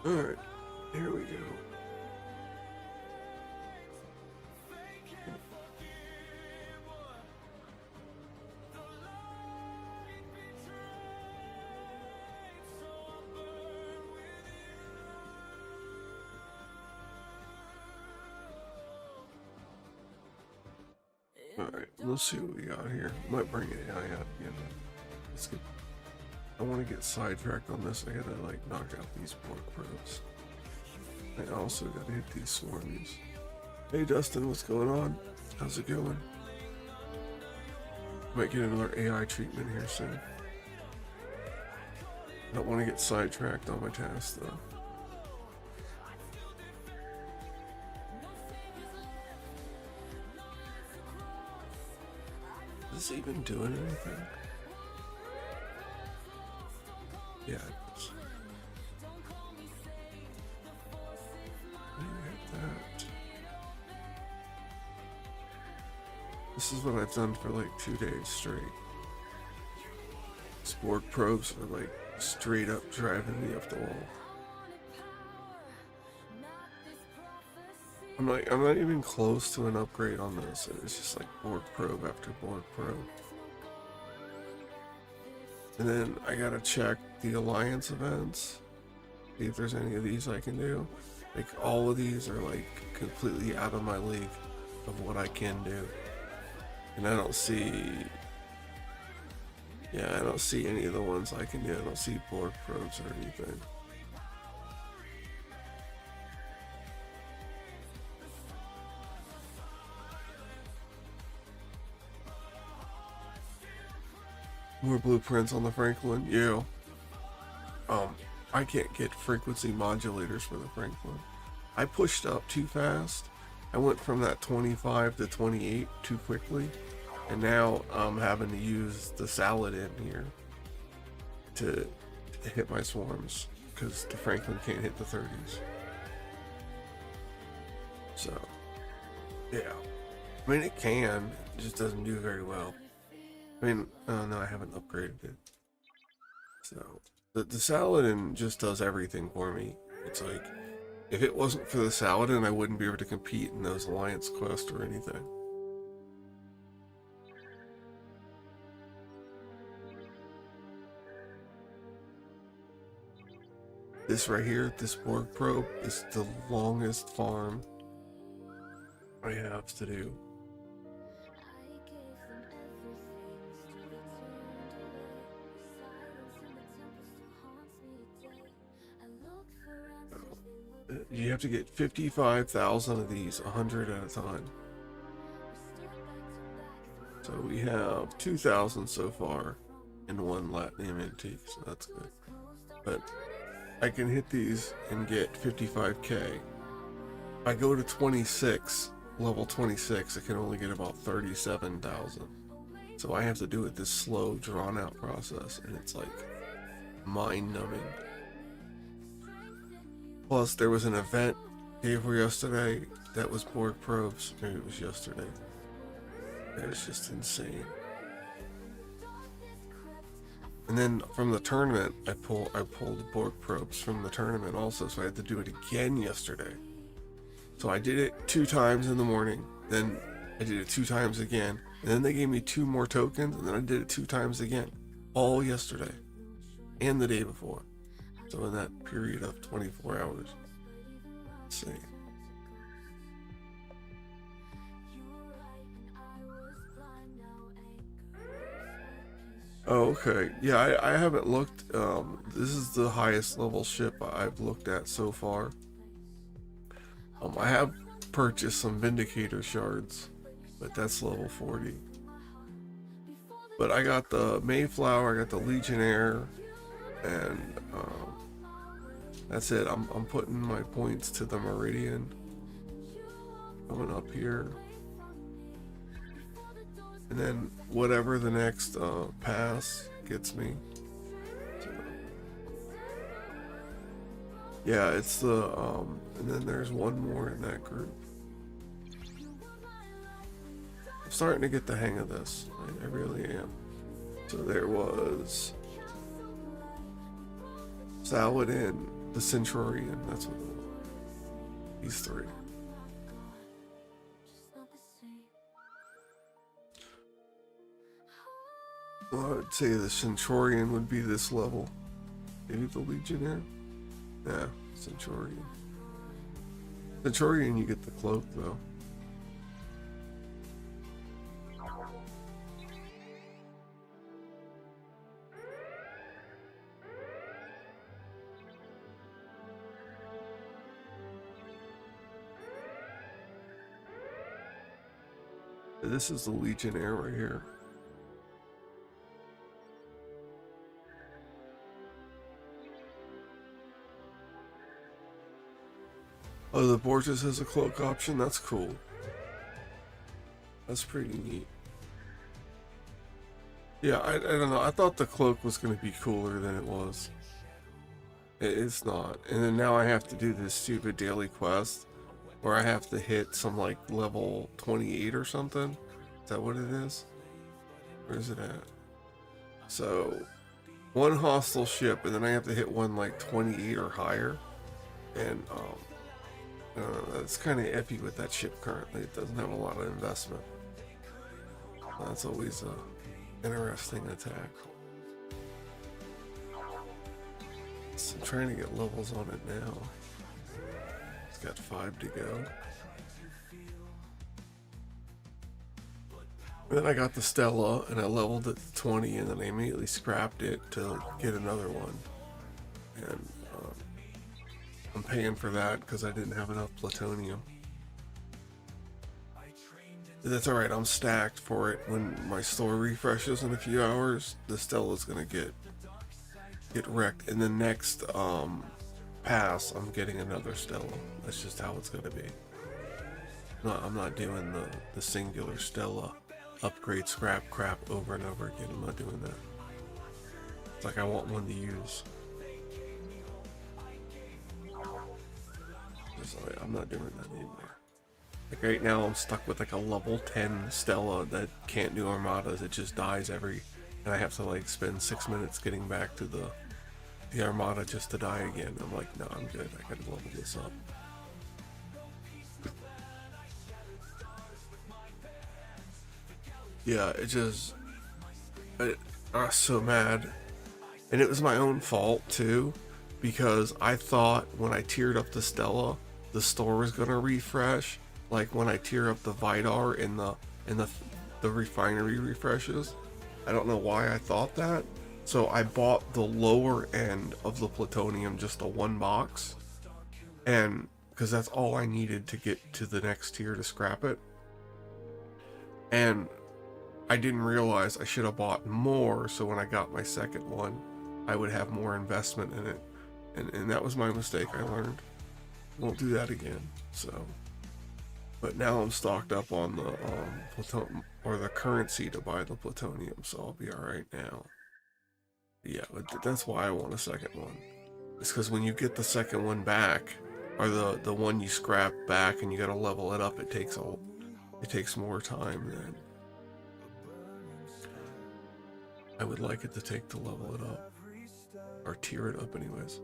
Alright, here we go. Alright, let's see what we got here. Might bring AI out again. Let's get. I want to get sidetracked on this. I gotta like knock out these pork probes. I also gotta hit these swarmies. Hey Dustin, what's going on? How's it going? Might get another AI treatment here soon. I don't want to get sidetracked on my task though. Is this even doing anything? Yeah, it is. I hit that. This is what I've done for like 2 days straight. Spore probes are like straight up driving me up the wall. I'm not even close to an upgrade on this. It's just like Borg probe after Borg probe. And then I gotta check the alliance events, see if there's any of these I can do. Like all of these are like completely out of my league of what I can do. And I don't see, I don't see any of the ones I can do. I don't see Borg probes or anything. More blueprints on the Franklin. Yeah. I can't get frequency modulators for the Franklin. I pushed up too fast. I went from that 25 to 28 too quickly. And now I'm having to use the Saladin here to hit my swarms because the Franklin can't hit the 30s. So, yeah. I mean, it can. It just doesn't do very well. I mean, oh no, I haven't upgraded it. So, the Saladin just does everything for me. It's like, if it wasn't for the Saladin, I wouldn't be able to compete in those Alliance quests or anything. This right here, this Borg probe, is the longest farm I have to do. You have to get 55,000 of these, 100 at a time. So we have 2,000 so far in one Latinum antique, so that's good. But I can hit these and get 55k. If I go to 26, level 26, I can only get about 37,000. So I have to do it this slow, drawn-out process, and it's like mind-numbing. Plus, there was an event day for yesterday that was Borg probes. Maybe it was yesterday. It was just insane. And then from the tournament, I pulled Borg probes from the tournament also, so I had to do it again yesterday. So I did it 2 times in the morning, then I did it 2 times again, and then they gave me 2 more tokens, and then I did it 2 times again, all yesterday and the day before. So in that period of 24 hours. Let's see. Oh, okay. Yeah, I haven't looked. This is the highest level ship I've looked at so far. I have purchased some Vindicator shards, but that's level 40. But I got the Mayflower, I got the Legionnaire, and that's it. I'm putting my points to the Meridian. Coming up here. And then whatever the next pass gets me. So, yeah, it's the and then there's one more in that group. I'm starting to get the hang of this. I really am. So there was Saladin, the Centurion. That's what these three. Well, I would say the Centurion would be this level. Maybe the Legionnaire? Yeah, Centurion. Centurion, you get the cloak though. This is the Legionnaire right here. Oh, the Borges has a cloak option? That's cool. That's pretty neat. Yeah, I don't know. I thought the cloak was going to be cooler than it was. It's not. And then now I have to do this stupid daily quest where I have to hit some like level 28 or something. Is that what it is? Where is it at? So, one hostile ship, and then I have to hit one like 28 or higher. And, it's kind of iffy with that ship currently. It doesn't have a lot of investment. That's always a interesting attack. So I'm trying to get levels on it now. It's got 5 to go. And then I got the Stella and I leveled it to 20, and then I immediately scrapped it to get another one. And I'm paying for that because I didn't have enough plutonium. That's alright, I'm stacked for it. When my store refreshes in a few hours, the Stella's gonna get wrecked. In the next pass, I'm getting another Stella. That's just how it's gonna be. No, I'm not doing the singular Stella upgrade scrap crap over and over again. I'm not doing that. It's like I want one to use. Like, I'm not doing that anymore. Like right now I'm stuck with like a level 10 Stella that can't do armadas. It just dies and I have to like spend 6 minutes getting back to the armada just to die again. I'm like, no, I'm good. I gotta level this up. Yeah, I was so mad. And it was my own fault too, because I thought when I tiered up the Stella, the store was gonna refresh, like when I tier up the Vidar in the refinery refreshes. I don't know why I thought that. So I bought the lower end of the plutonium, just a 1 box, and because that's all I needed to get to the next tier to scrap it. And I didn't realize I should have bought more, so when I got my second one, I would have more investment in it. And that was my mistake. I learned. Won't do that again. So, but now I'm stocked up on the plutonium, or the currency to buy the plutonium, so I'll be all right now. Yeah, but that's why I want a second one. It's because when you get the second one back, or the one you scrap back, and you gotta level it up, it takes more time than I would like it to take to level it up, or tier it up anyways.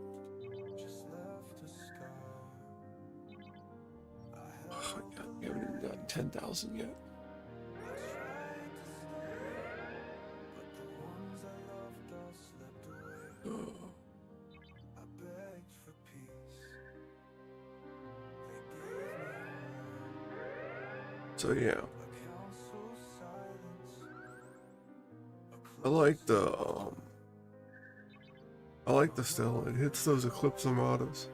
Oh, God, we haven't even gotten 10,000 yet. Oh. So yeah, I like the Stella. It hits those Eclipse Armadas.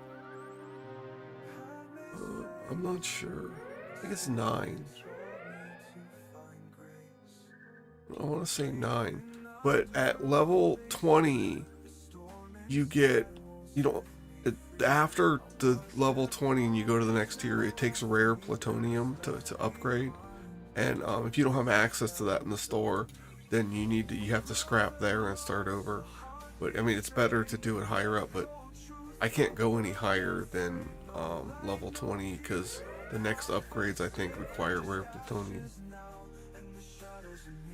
I'm not sure. I think it's 9. I want to say 9. But at level 20, you get, after the level 20 and you go to the next tier, it takes rare plutonium to upgrade. And if you don't have access to that in the store, then you have to scrap there and start over. But I mean, it's better to do it higher up, but I can't go any higher than level 20 because the next upgrades I think require rare plutonium.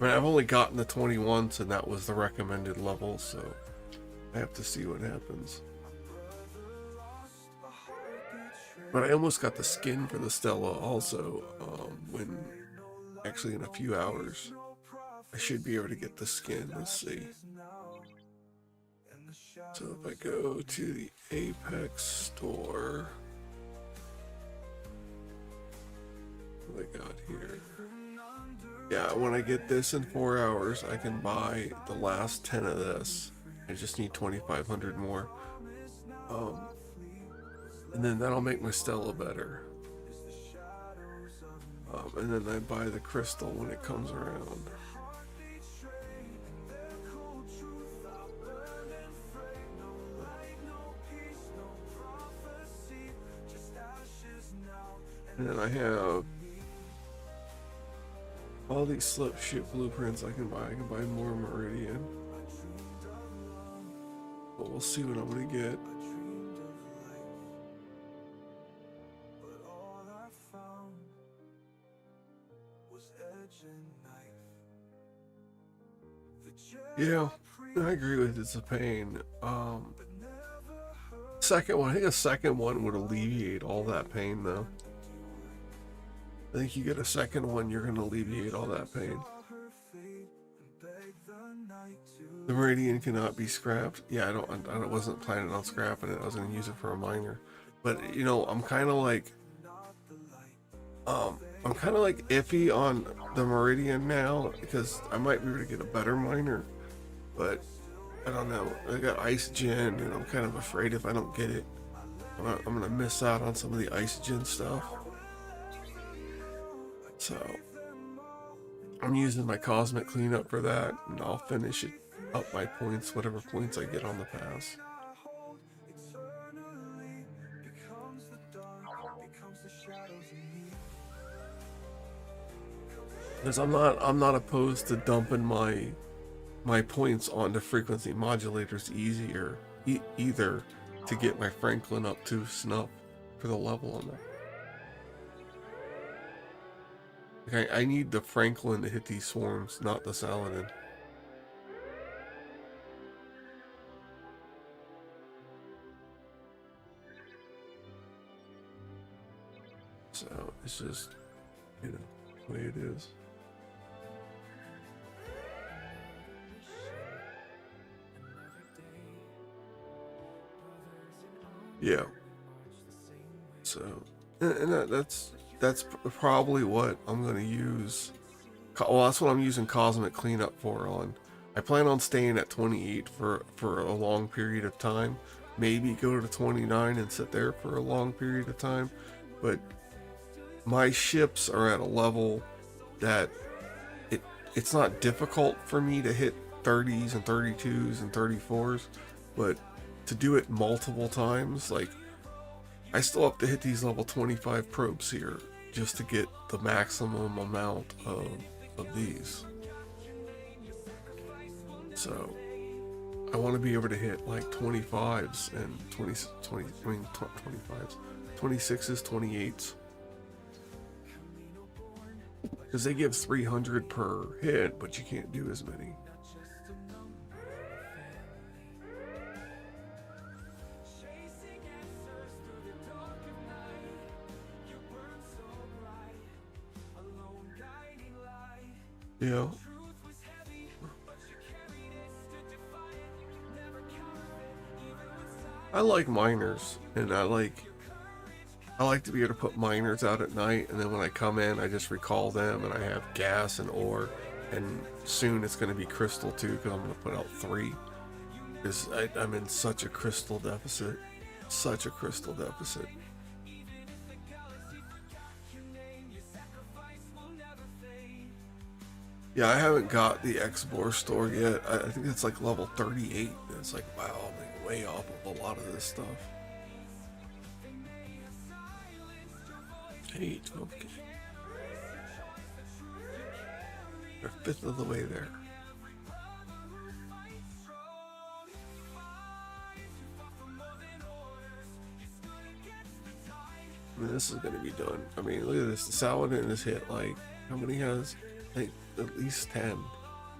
I mean, I've only gotten the 20 once, and that was the recommended level, so I have to see what happens. But I almost got the skin for the Stella also, when actually in a few hours. I should be able to get the skin. Let's see. So if I go to the Apex store, what I got here? Yeah, when I get this in 4 hours, I can buy the last 10 of this. I just need 2,500 more. And then that'll make my Stella better. And then I buy the crystal when it comes around. And then I have all these slip ship blueprints I can buy. I can buy more Meridian. But we'll see what I'm gonna get. Yeah, I agree with it. It's a pain. Second one, I think a second one would alleviate all that pain though. I think you get a second one, you're gonna alleviate all that pain. The Meridian cannot be scrapped. Yeah, I wasn't planning on scrapping it. I was gonna use it for a miner. But you know, I'm kind of like iffy on the Meridian now because I might be able to get a better miner, but I don't know. I got Ice Gen, and I'm kind of afraid if I don't get it, I'm gonna miss out on some of the Ice Gen stuff. So I'm using my Cosmic Cleanup for that, and I'll finish it up my points, whatever points I get on the pass. Because I'm not opposed to dumping my points onto frequency modulators either to get my Franklin up to snuff for the level on that. Like I need the Franklin to hit these swarms, not the Saladin. So it's just, you know, the way it is. Yeah. So, and that's probably what I'm gonna use. Well, that's what I'm using Cosmic Cleanup for. I plan on staying at 28 for a long period of time. Maybe go to 29 and sit there for a long period of time. But my ships are at a level that it's not difficult for me to hit 30s and 32s and 34s, but to do it multiple times, like I still have to hit these level 25 probes here just to get the maximum amount of these. So I want to be able to hit like 25s and 25s, 26s, 28s. Because they give 300 per hit, but you can't do as many. Yeah. I like miners, and I like to be able to put miners out at night, and then when I come in, I just recall them, and I have gas and ore, and soon it's going to be crystal too, because I'm going to put out 3. Because I'm in such a crystal deficit. Such a crystal deficit. Yeah, I haven't got the X-Bore store yet. I think it's like level 38. And it's like, wow, I'm way off of a lot of this stuff. 8, okay. We're 1/5 of the way there. I mean, this is going to be done. I mean, look at this. The Saladin has hit like, how many has? Like, at least 10.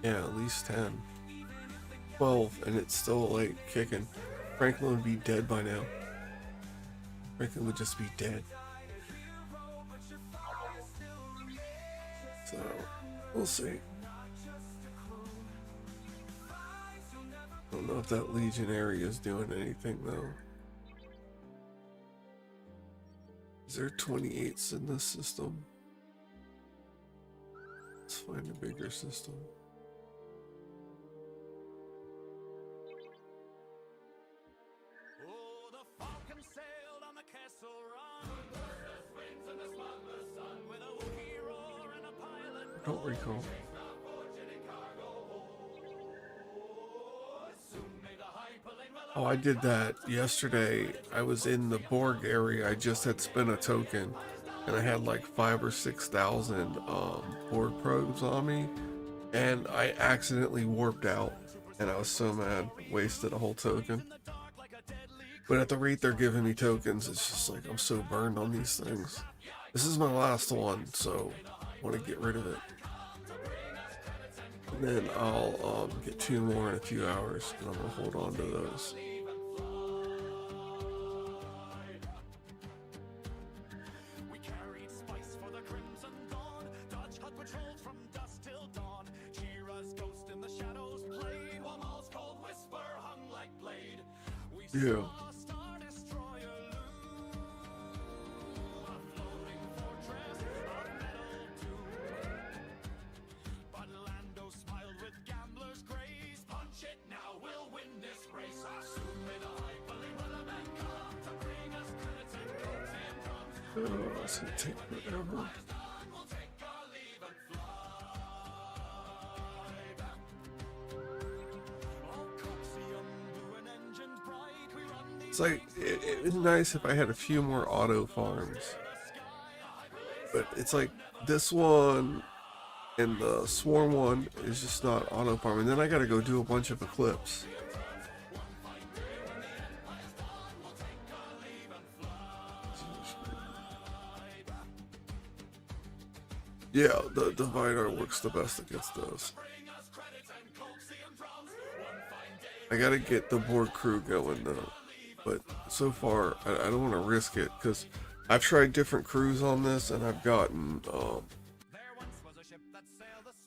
Yeah, at least 10. 12, and it's still like kicking. Franklin would be dead by now. Franklin would just be dead. So, we'll see. I don't know if that Legionary is doing anything though. Is there 28s in this system? Let's find a bigger system. I don't recall. Oh, I did that yesterday. I was in the Borg area. I just had spent a token, and I had like 5,000 or 6,000 Borg probes on me, and I accidentally warped out, and I was so mad. Wasted a whole token. But at the rate they're giving me tokens, it's just like I'm so burned on these things. This is my last one, so I want to get rid of it. And then I'll get 2 more in a few hours, and I'm gonna hold on to those. Yeah. Oh, it's gonna take forever. It's like, it's nice if I had a few more auto farms. But it's like, this one and the Swarm one is just not auto farm. And then I gotta go do a bunch of Eclipse. Yeah, the Vidar works the best against those. I gotta get the Borg crew going though. But so far, I don't want to risk it because I've tried different crews on this and I've gotten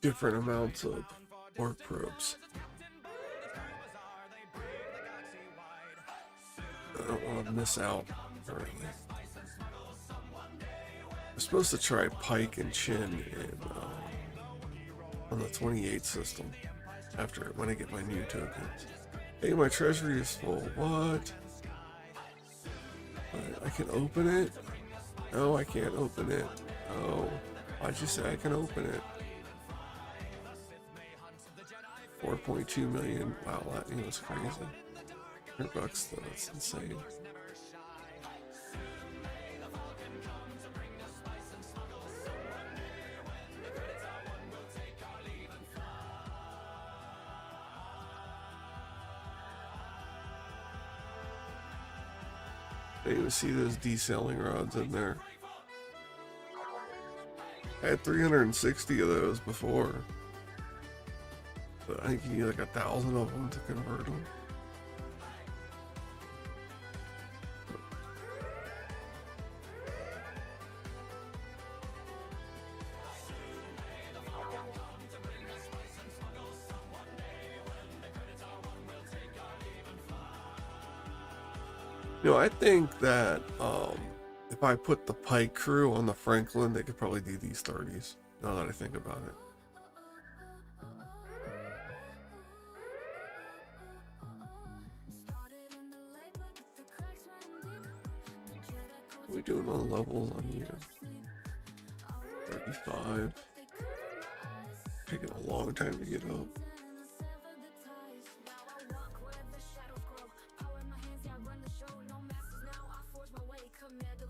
different amounts of Borg probes. I don't want to miss out currently. I'm supposed to try Pike and Chin on the 28 system when I get my new tokens. Hey, my treasury is full. What? I can open it? No, I can't open it. Oh, why'd you say I can open it? 4.2 million. Wow, that was crazy. $100 though, that's insane. I didn't even see those deselling rods in there. I had 360 of those before. But I think you need like 1,000 of them to convert them. You know, I think that if I put the Pike crew on the Franklin, they could probably do these 30s, now that I think about it. What are we doing on levels on here? 35. Taking a long time to get up.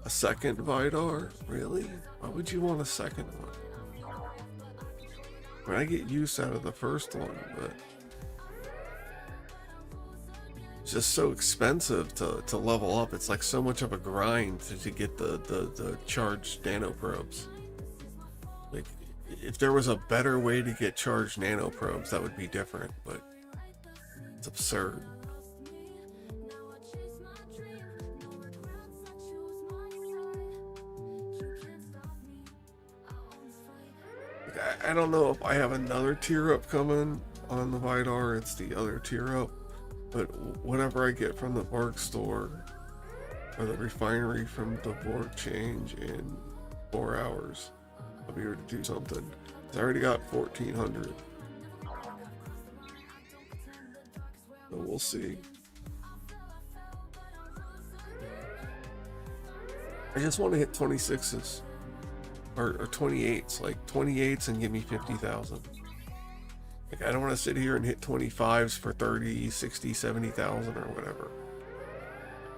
A second Vidar? Really? Why would you want a second one? I mean, I get use out of the first one, but it's just so expensive to level up. It's like so much of a grind to get the charged nano probes. Like, if there was a better way to get charged nano probes, that would be different, but it's absurd. I don't know if I have another tier up coming on the Vidar. It's the other tier up, but whatever I get from the Bark store or the refinery from the Borg change in 4 hours, I'll be able to do something. I already got 1400, so we'll see. I just want to hit 26s or 28s, like 28s, and give me 50,000. Like, I don't want to sit here and hit 25s for 30, 60, 70,000 or whatever.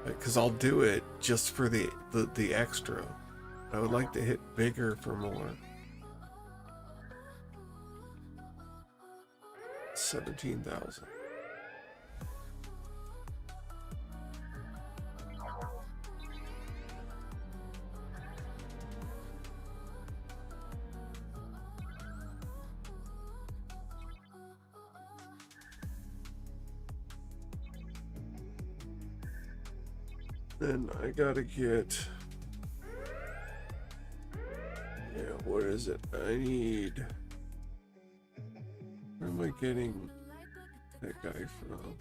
Because I'll do it just for the extra. I would like to hit bigger for more. 17,000. Then I gotta get, yeah, what is it? I need, where am I getting that guy from?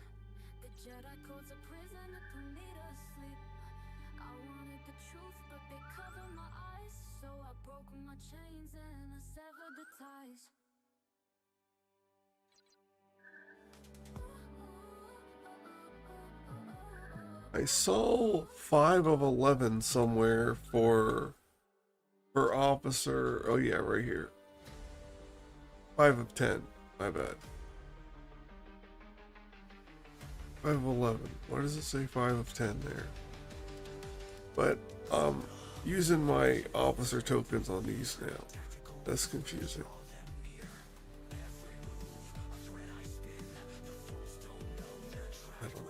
I saw 5 of 11 somewhere for officer. Oh yeah, right here. 5 of 10. My bad. 5 of 11. Why does it say 5 of 10 there? But using my officer tokens on these now. That's confusing. I don't know.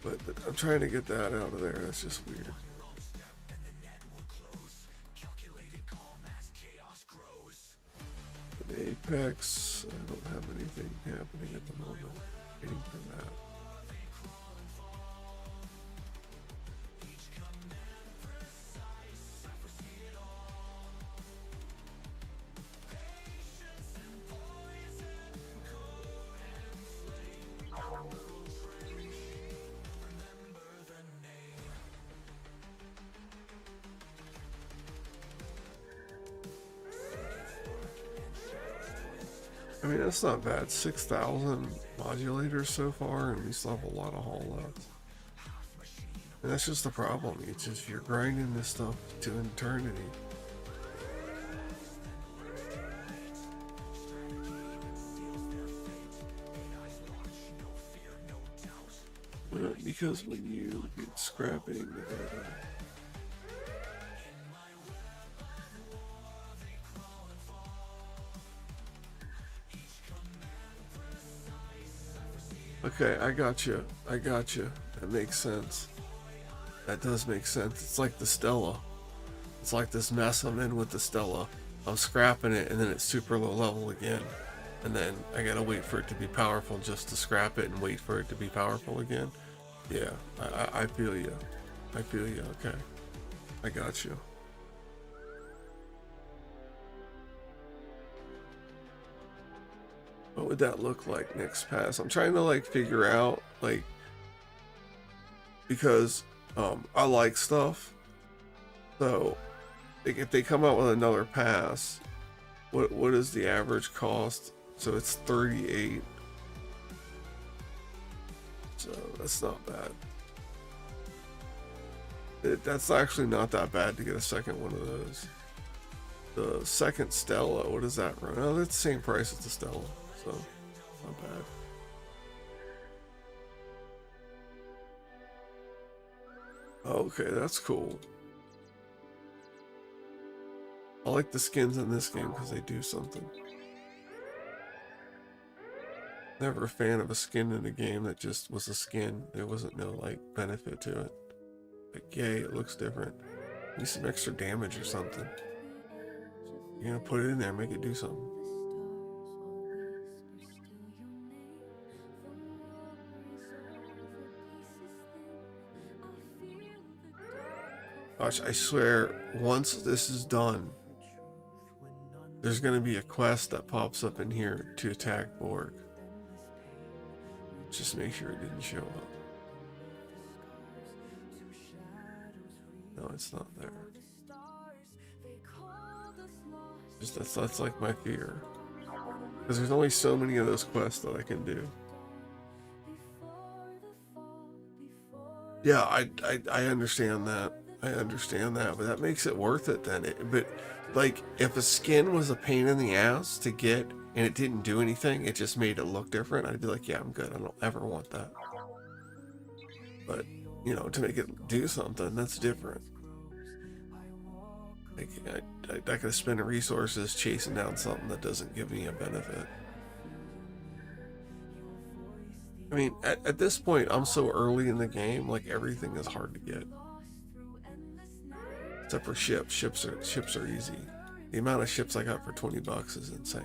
But I'm trying to get that out of there. That's just weird. An Apex. I don't have anything happening at the moment. Waiting for that. I mean, that's not bad. 6,000 modulators so far, and we still have a lot of haul left. And that's just the problem. It's just you're grinding this stuff to eternity. Because when you get scrapping, okay, I got you. I got you. That makes sense. That does make sense. It's like the Stella. It's like this mess I'm in with the Stella. I'm scrapping it, and then it's super low level again. And then I gotta wait for it to be powerful just to scrap it and wait for it to be powerful again. Yeah, I feel you. I feel you. Okay. I got you. What would that look like next pass? I'm trying to like figure out, like, because I like stuff. So like, if they come out with another pass, what is the average cost? So it's 38. So that's not bad. That's actually not that bad to get a second one of those. The second Stella, what does that run? Oh, that's the same price as the Stella, so not bad. Okay, that's cool. I like the skins in this game because they do something. Never a fan of a skin in a game that just was a skin. There wasn't no like benefit to it. Like, yay, it looks different. Need some extra damage or something. You're gonna put it in there, make it do something. Gosh, I swear, once this is done, there's gonna be a quest that pops up in here to attack Borg. Just make sure it didn't show up. No, it's not there. Just that's like my fear. Because there's only so many of those quests that I can do. Yeah, I understand that. I understand that, but that makes it worth it then. But like, if a skin was a pain in the ass to get and it didn't do anything, it just made it look different, I'd be like, yeah, I'm good. I don't ever want that. But, you know, to make it do something, that's different. Like, I could have spent resources chasing down something that doesn't give me a benefit. I mean, at this point, I'm so early in the game, like, everything is hard to get. Except for ships. Ships are easy. The amount of ships I got for $20 is insane.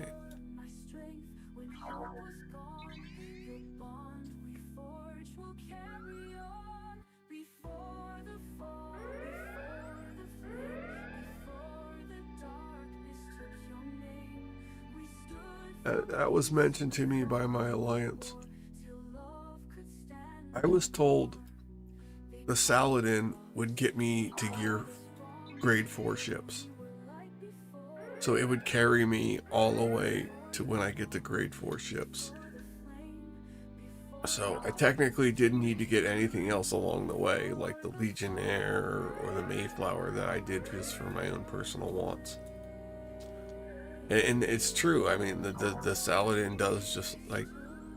That was mentioned to me by my alliance. I was told the Saladin would get me to gear grade 4 ships. So it would carry me all the way to when I get to grade 4 ships. So I technically didn't need to get anything else along the way, like the Legionnaire or the Mayflower that I did just for my own personal wants. And it's true. I mean, the Saladin does just like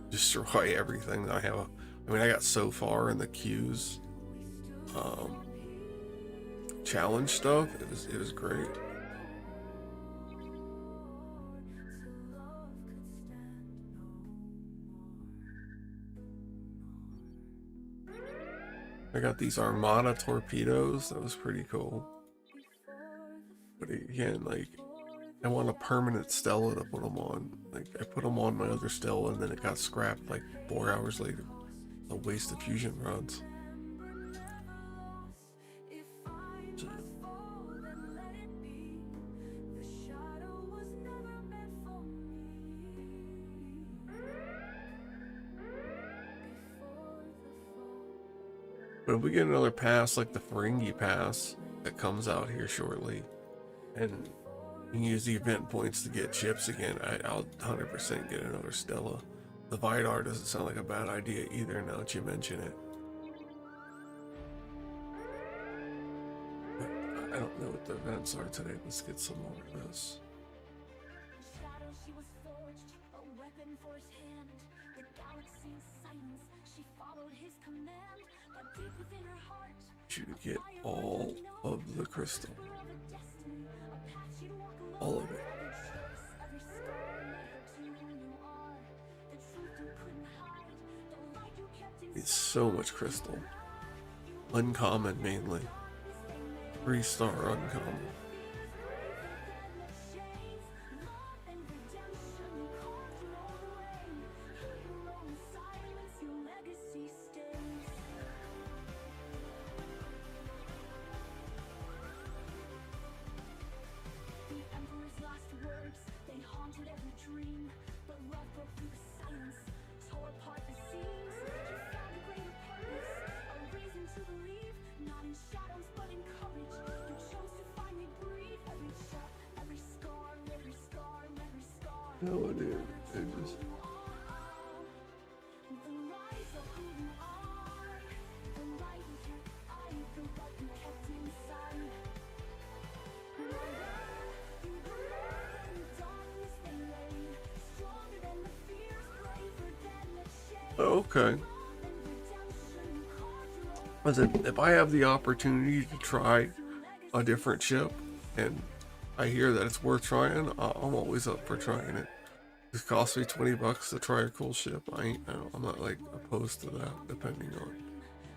destroy everything that I have. I mean, I got so far in the queues, challenge stuff. It was great. I got these Armada torpedoes. That was pretty cool. But again, like, I want a permanent Stella to put them on. Like, I put them on my other Stella and then it got scrapped like 4 hours later. A waste of fusion rods. So. But if we get another pass like the Ferengi pass that comes out here shortly, and you can use the event points to get chips again, I'll 100% get another Stella. The Vidar doesn't sound like a bad idea either now that you mention it. But I don't know what the events are today. Let's get some more of this. You get all of the crystal. All of it. It's so much crystal. Uncommon mainly. 3-star uncommon. No, it is. It just... Okay. If I have the opportunity to try a different ship and I hear that it's worth trying, I'm always up for trying it. It costs me $20 to try a cool ship. I'm not like opposed to that, depending on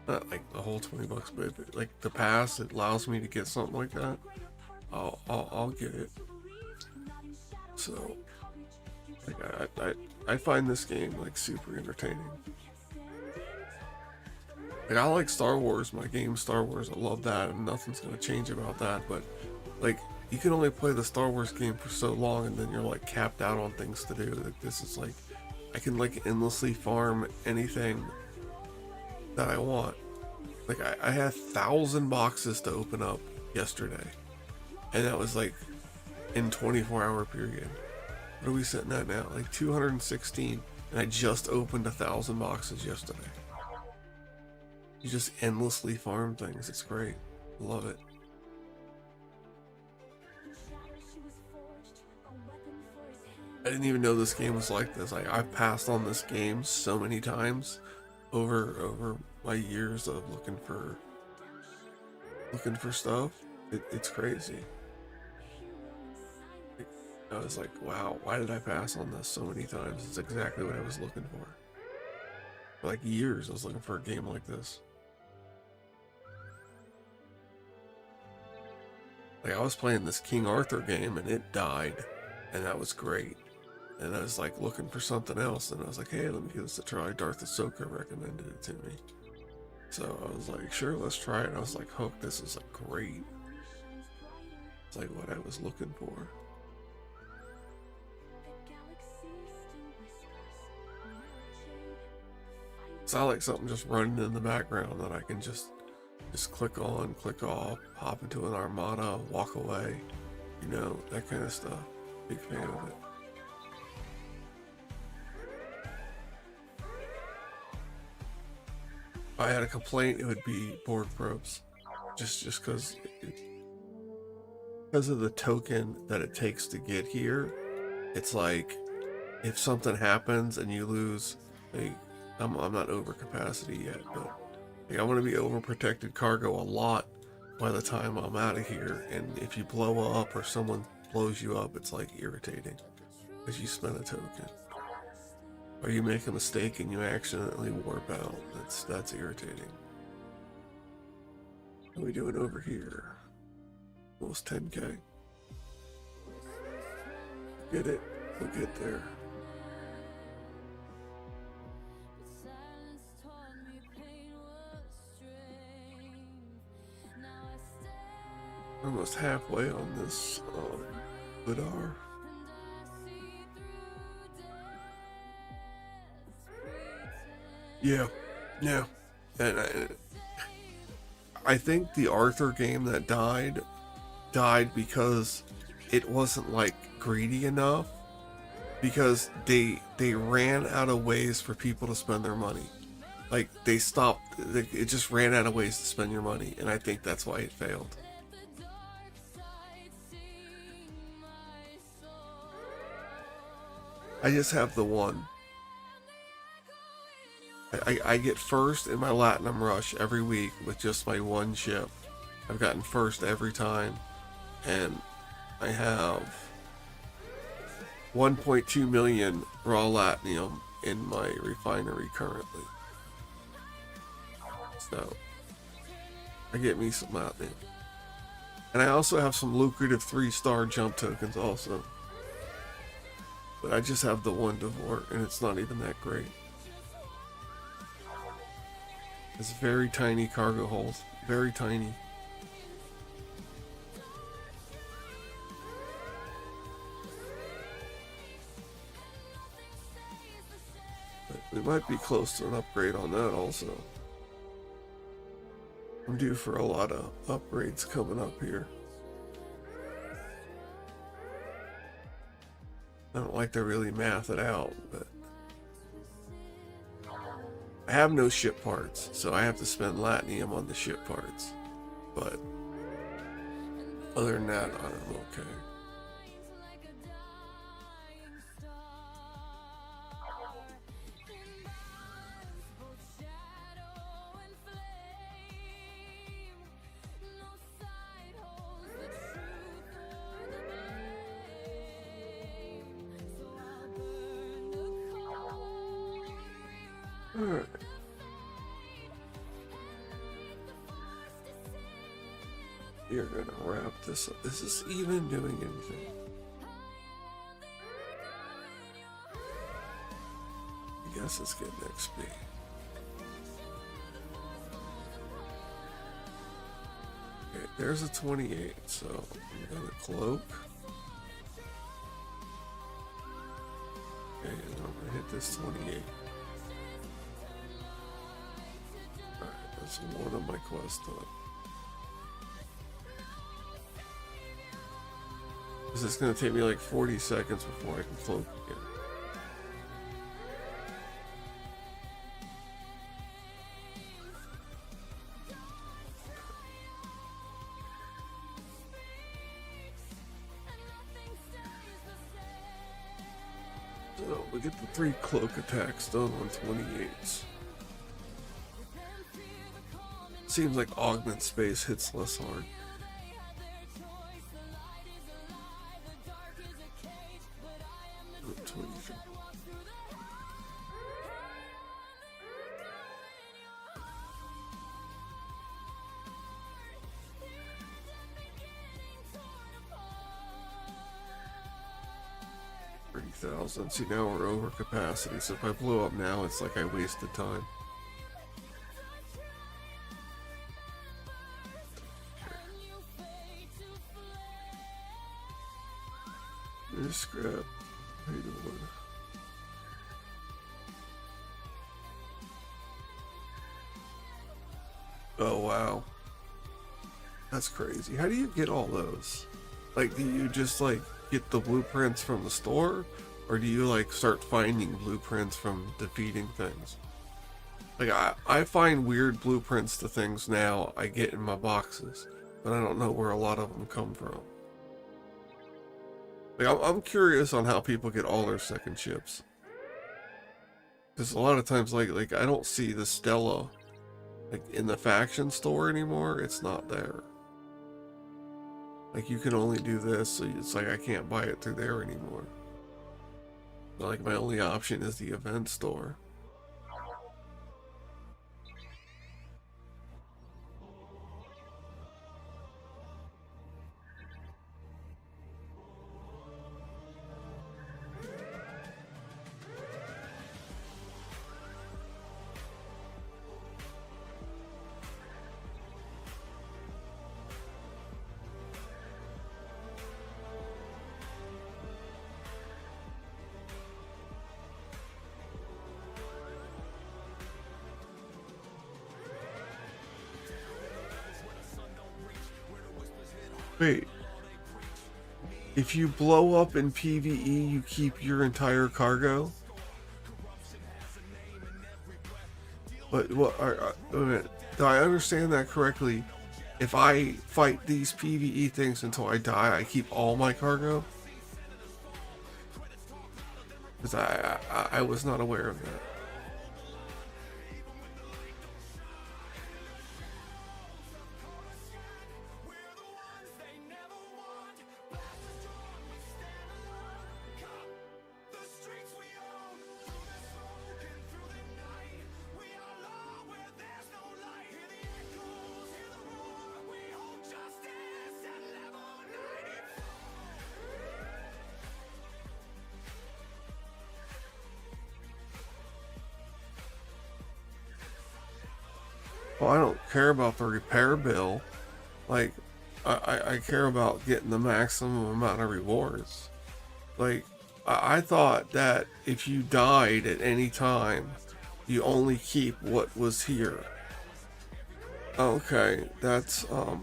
not like the whole $20, but like the pass, it allows me to get something like that. I'll get it. So like I find this game like super entertaining. Like, I like Star Wars, my game Star Wars, I love that, and nothing's gonna change about that, but, like, you can only play the Star Wars game for so long, and then you're, like, capped out on things to do. Like, this is, like, I can, like, endlessly farm anything that I want. Like, I had 1,000 boxes to open up yesterday, and that was, like, in 24-hour period. What are we sitting at now? Like, 216, and I just opened 1,000 boxes yesterday. You just endlessly farm things. It's great. Love it. I didn't even know this game was like this. I've passed on this game so many times over my years of looking for stuff. It's crazy. I was like, wow, why did I pass on this so many times? It's exactly what I was looking for. For like years, I was looking for a game like this. Like, I was playing this King Arthur game and it died, and that was great. And I was like looking for something else, and I was like, hey, let me give this a try. Darth Ahsoka recommended it to me. So I was like, sure, let's try it. And I was like, hooked. This is like great. It's like what I was looking for. So I like something just running in the background that I can just click on, click off, hop into an armada, walk away, you know, that kind of stuff. Big fan of it. If I had a complaint, it would be board probes, just because of the token that it takes to get here. It's like if something happens and you lose, like, I'm not over capacity yet, but like, I want to be overprotected cargo a lot by the time I'm out of here. And if you blow up or someone blows you up, it's like irritating because you spent a token. Or you make a mistake and you accidentally warp out. That's irritating. What are we doing over here? Almost 10k. Get it. We'll get there. Almost halfway on this Vidar. Yeah, and I think the Arthur game that died because it wasn't like greedy enough, because they ran out of ways for people to spend their money. Like, they stopped, it just ran out of ways to spend your money, and I think that's why it failed. I just have the one. I get first in my Latinum Rush every week with just my one ship. I've gotten first every time, and I have 1.2 million raw Latinium in my refinery currently. So, I get me some Latinium. And I also have some lucrative 3-star jump tokens also. But I just have the one Devore, and it's not even that great. It's very tiny cargo holds. Very tiny. But we might be close to an upgrade on that also. I'm due for a lot of upgrades coming up here. I don't like to really math it out, but I have no ship parts, so I have to spend Latinium on the ship parts. But other than that, I'm okay. Alright. You're gonna wrap this up. This is even doing anything. I guess it's getting XP. There's a 28, so I'm gonna cloak. Okay, and I'm gonna hit this 28. Alright, that's one of my quests done. This is gonna take me like 40 seconds before I can cloak again. So we get the 3 cloak attacks done on 28s. Seems like augment space hits less hard. See, now we're over capacity, so if I blow up now, it's like I wasted time. There's scrap. How you doing? Oh wow, that's crazy. How do you get all those? Like, do you just like get the blueprints from the store? Or do you like start finding blueprints from defeating things? Like I find weird blueprints to things now I get in my boxes, but I don't know where a lot of them come from. Like I'm curious on how people get all their second ships. Because a lot of times like I don't see the Stella like in the faction store anymore. It's not there. Like you can only do this, so it's like I can't buy it through there anymore. Like my only option is the event store. Wait, if you blow up in PvE, you keep your entire cargo? But what? Wait a minute. Do I understand that correctly? If I fight these PvE things until I die, I keep all my cargo? Because I was not aware of that. Well, I don't care about the repair bill. Like, I care about getting the maximum amount of rewards. Like, I thought that if you died at any time, you only keep what was here. Okay, that's, wow,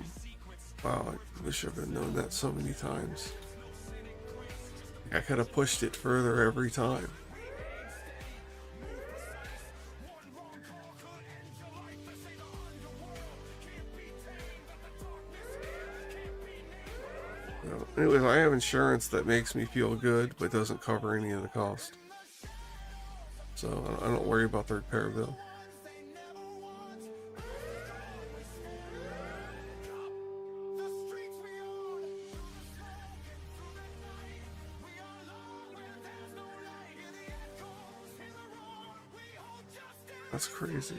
I wish I'd have known that so many times. I could have pushed it further every time. Anyways, I have insurance that makes me feel good, but doesn't cover any of the cost. So I don't worry about the repair bill. That's crazy.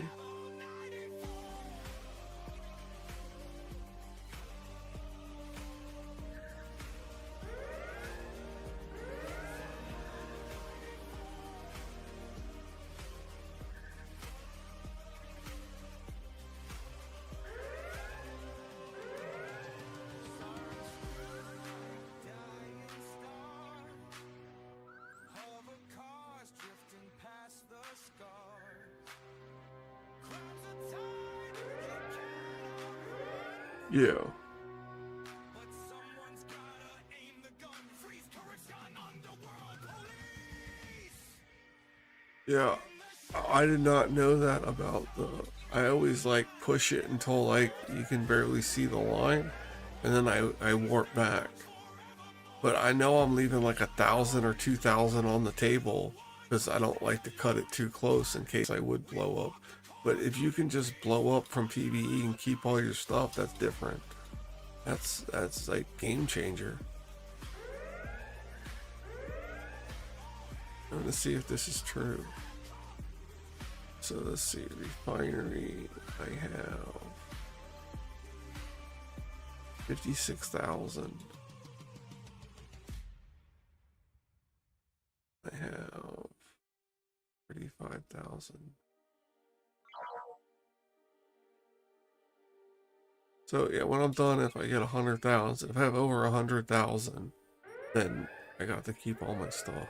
Yeah. Yeah, I did not know that about the. I always like push it until like you can barely see the line, and then I warp back. But I know I'm leaving like 1,000 or 2,000 on the table because I don't like to cut it too close in case I would blow up. But if you can just blow up from PvE and keep all your stuff, that's different. That's like game changer. I'm gonna see if this is true. So let's see, refinery, I have 56,000. I have 35,000. So yeah, when I'm done, if I get 100,000, if I have over 100,000, then I got to keep all my stuff.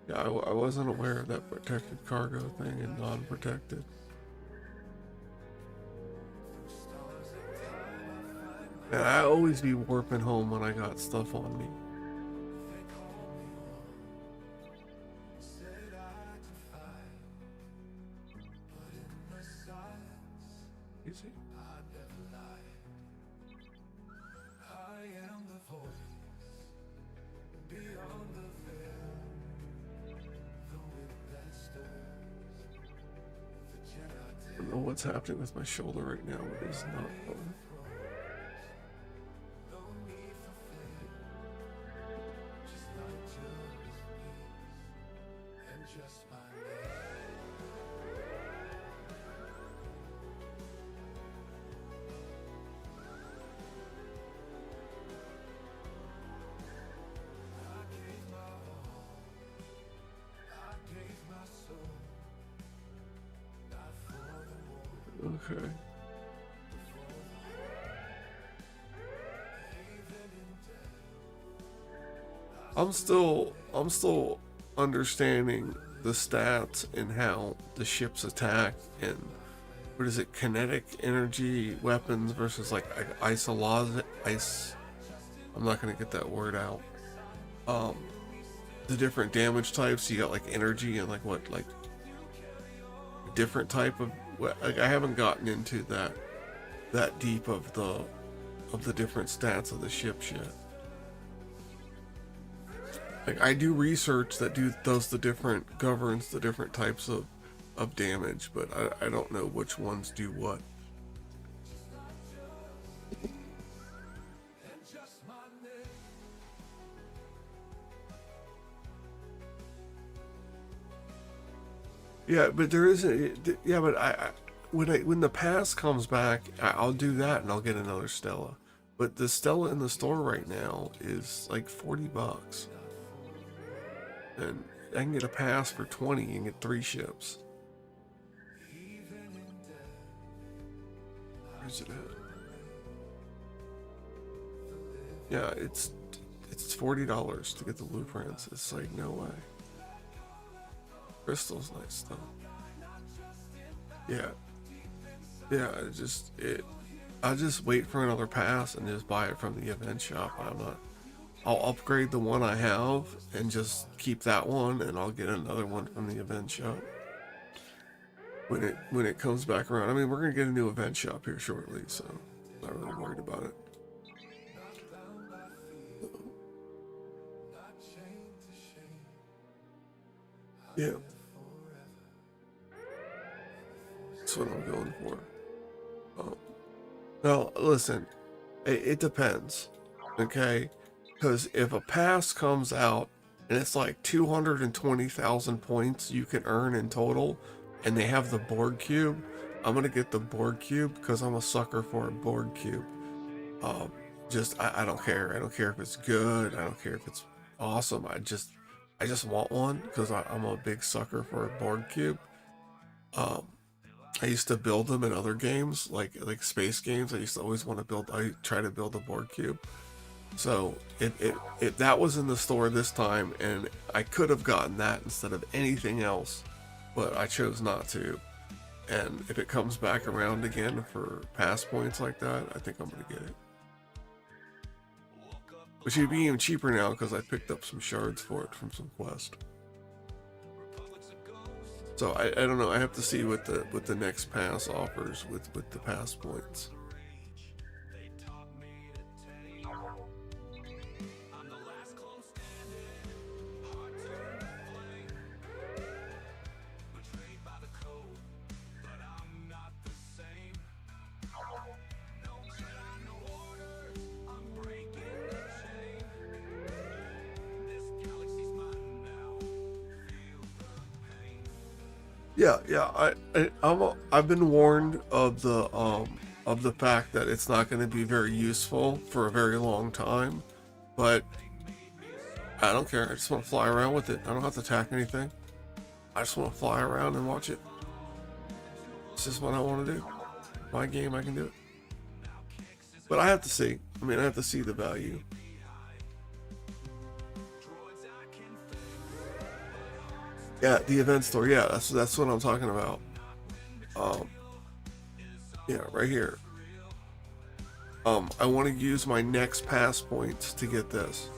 Yeah, I wasn't aware of that protected cargo thing and non-protected. And I always be warping home when I got stuff on me. Easy. I don't know what's happening with my shoulder right now, but it's not fun. Okay. I'm still understanding the stats and how the ships attack and what is it, kinetic energy weapons versus like ice. I'm not gonna get that word out. Um, the different damage types. You got like energy and like what like different type of. Like I haven't gotten into that deep of the different stats of the ships yet. Like I do research that does the different governs the different types of damage, but I don't know which ones do what. Yeah, but there isn't. Yeah, but when the pass comes back, I'll do that and I'll get another Stella. But the Stella in the store right now is like $40, and I can get a pass for 20 and get 3 ships. Where's it at? Yeah, it's $40 to get the blueprints. It's like no way. Crystal's nice though. Yeah, yeah. I'll just wait for another pass and just buy it from the event shop. I'll upgrade the one I have and just keep that one, and I'll get another one from the event shop when it comes back around. I mean, we're gonna get a new event shop here shortly, so I'm not really worried about it. Yeah, that's what I'm going for. Now, listen, it depends, okay? Because if a pass comes out and it's like 220,000 points you can earn in total, and they have the Borg cube, I'm gonna get the Borg cube because I'm a sucker for a Borg cube. Um, I don't care. I don't care if it's good. I don't care if it's awesome. I just want one because I'm a big sucker for a board cube. Um, I used to build them in other games, like space games. I used to always want to build. I try to build a board cube. So it that was in the store this time, and I could have gotten that instead of anything else, but I chose not to. And if it comes back around again for pass points like that, I think I'm gonna get it. Which would be even cheaper now because I picked up some shards for it from some quest. So I don't know. I have to see what the next pass offers with the pass points. Yeah. I've been warned of the fact that it's not going to be very useful for a very long time, but I don't care. I just want to fly around with it. I don't have to attack anything. I just want to fly around and watch it. It's just what I want to do. My game, I can do it. But I have to see. I mean, I have to see the value. Yeah, the event store. Yeah, that's what I'm talking about. Um, yeah, right here. I want to use my next pass points to get this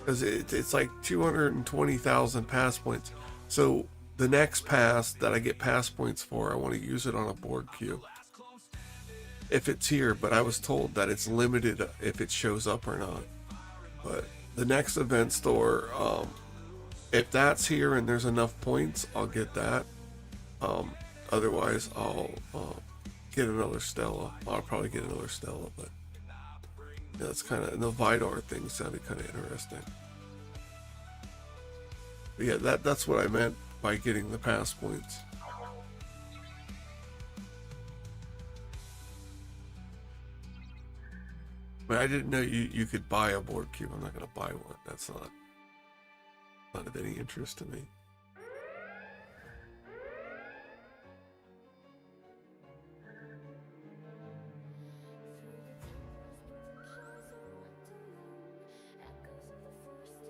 because it's like 220,000 pass points. So the next pass that I get pass points for, I want to use it on a board queue if it's here. But I was told that it's limited if it shows up or not. But the next event store, if that's here and there's enough points, I'll get that. Otherwise, I'll get another Stella. I'll probably get another Stella, but yeah, that's kind of the Vidar thing sounded kind of interesting. But yeah, that's what I meant by getting the pass points. But I didn't know you could buy a board cube. I'm not gonna buy one. That's not of any interest to me.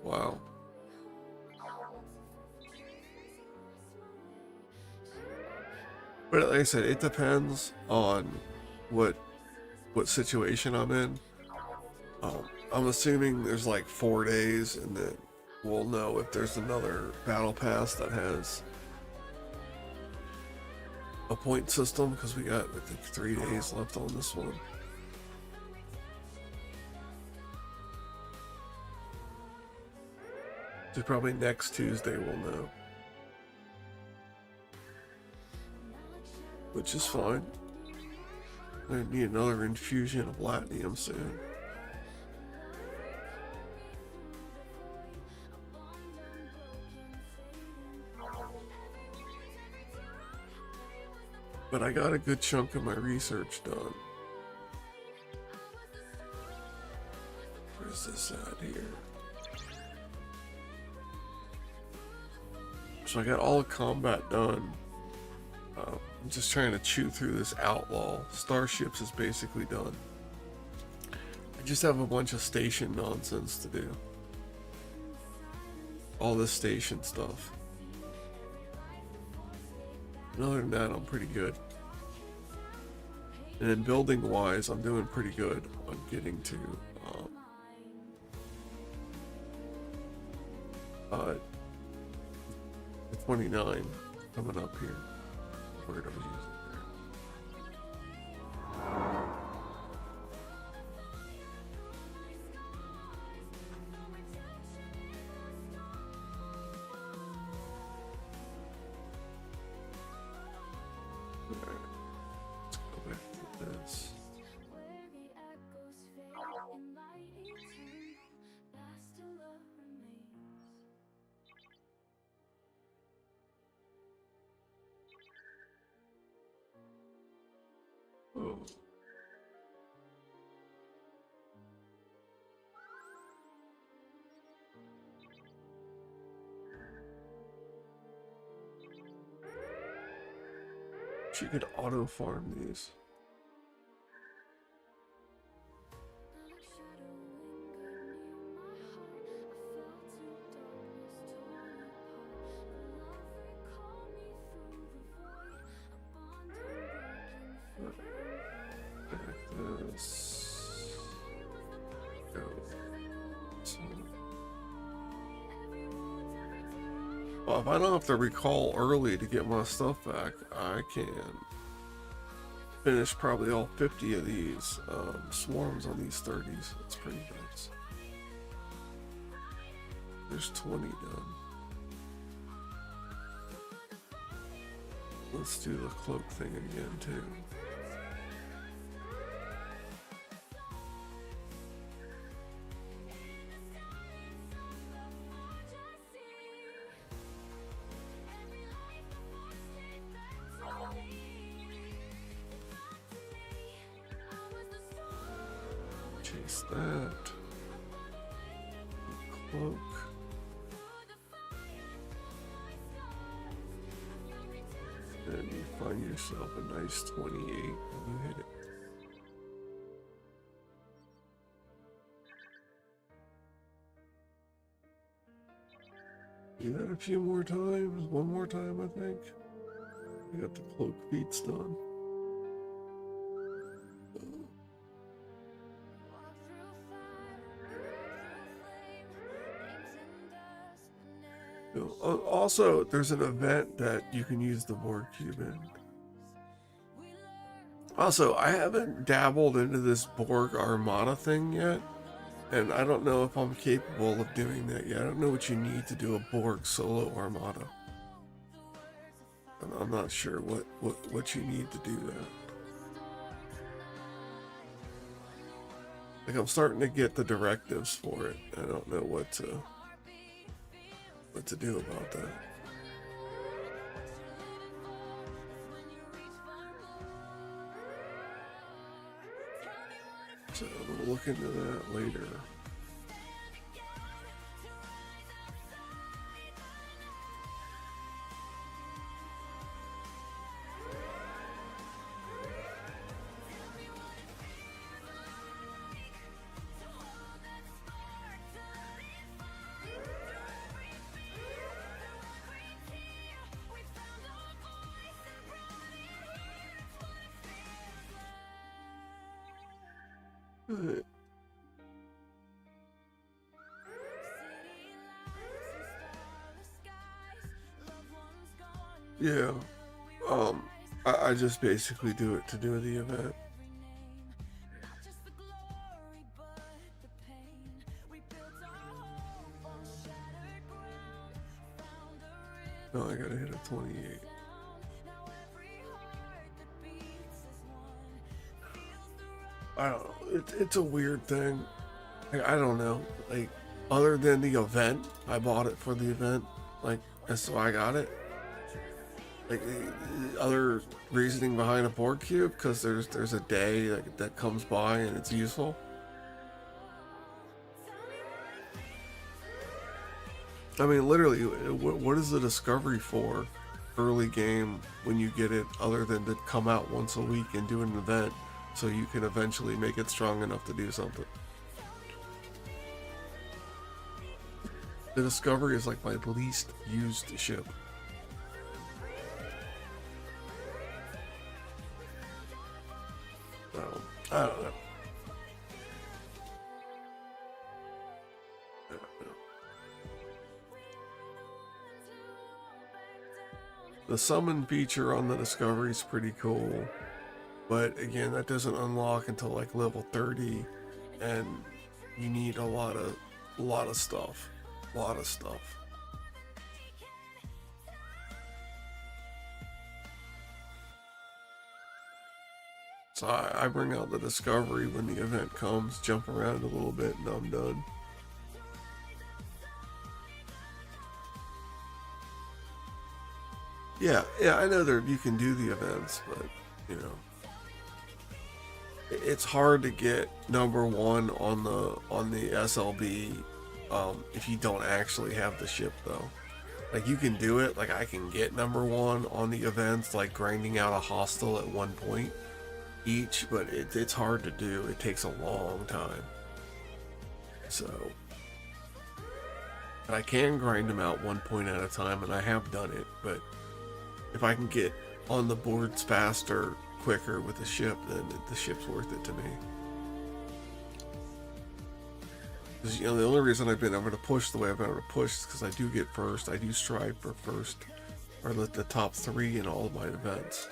Wow. But like I said, it depends on what situation I'm in. I'm assuming there's like 4 days, and then we'll know if there's another battle pass that has a point system, because we got, I think, 3 days left on this one. So probably next Tuesday we'll know. Which is fine. I need another infusion of Latinium soon. But I got a good chunk of my research done. Where's this at here? So I got all the combat done. I'm just trying to chew through this outlaw. Starships is basically done. I just have a bunch of station nonsense to do. All this station stuff. And other than that, I'm pretty good. And then building wise, I'm doing pretty good on getting to 29 coming up here. Word I was using there. Alright, let's go back to this. You could auto farm these. Well, if I don't have to recall early to get my stuff back, I can finish probably all 50 of these swarms on these 30s. That's pretty nice. There's 20 done. Let's do the cloak thing again too. Chase that. Cloak. And you find yourself a nice 28 when you hit it. Do that a few more times. One more time, I think. We got the cloak feats done. Also, there's an event that you can use the Borg cube in. Also, I haven't dabbled into this Borg Armada thing yet, and I don't know if I'm capable of doing that yet. I don't know what you need to do a Borg solo Armada. And I'm not sure what you need to do that. Like, I'm starting to get the directives for it. I don't know what to do about that. So we'll look into that later. Yeah, I just basically do it to do the event. No, I gotta hit a 28. I don't know. It's a weird thing. I don't know. Like, other than the event, I bought it for the event. Like, that's why I got it. Like, the other reasoning behind a Borg cube, because there's a day that comes by and it's useful. I mean, literally, what is the discovery for early game when you get it, other than to come out once a week and do an event so you can eventually make it strong enough to do something? The Discovery is like my least used ship. So, I don't know. The summon feature on the Discovery is pretty cool, but again, that doesn't unlock until like level 30, and you need a lot of stuff. So I bring out the Discovery when the event comes, jump around a little bit, and I'm done. Yeah, I know that you can do the events, but, you know, it's hard to get number one on the SLB if you don't actually have the ship, though. Like, you can do it. Like, I can get #1 on the events, like grinding out a hostile at 1 point each, but it's hard to do. It takes a long time. So, I can grind them out 1 point at a time, and I have done it, but if I can get on the boards faster, quicker with the ship, then the ship's worth it to me. Because, you know, the only reason I've been able to push the way I've been able to push is because I do get first. I do strive for first, or the top 3 in all of my events.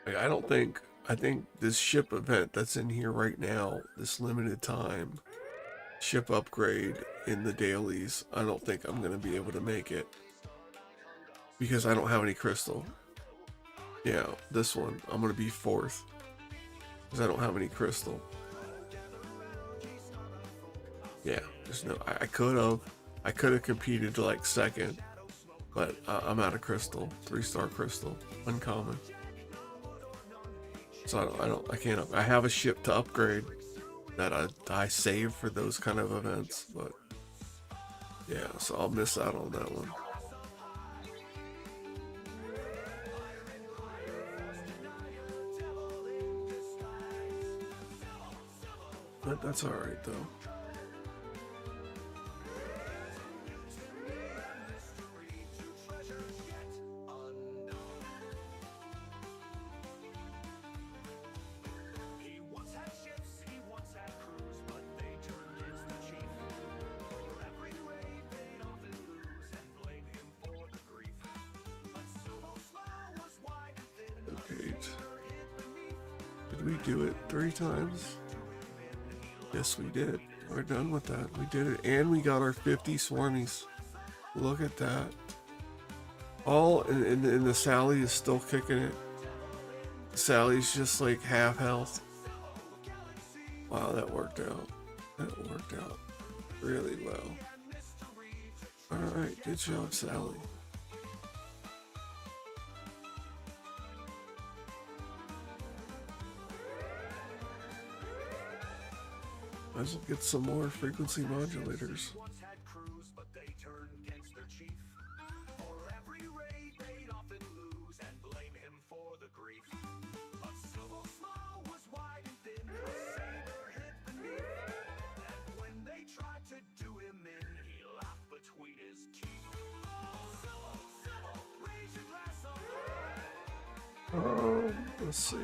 Like, I think this ship event that's in here right now, this limited time ship upgrade in the dailies, I don't think I'm going to be able to make it because I don't have any crystal. Yeah, this one, I'm going to be 4th because I don't have any crystal. Yeah, there's no, I could have competed to like 2nd, but I'm out of crystal, 3-star crystal, uncommon. So I can't, I have a ship to upgrade that I save for those kind of events, but yeah, so I'll miss out on that one. But that's alright though. Did we do it 3 times? Yes, we did. We're done with that. We did it. And we got our 50 swarmies. Look at that. All and the Sally is still kicking it. Sally's just like half health. Wow, that worked out. That worked out really well. Alright, good job, Sally. Might as well get some more frequency modulators. Let's see.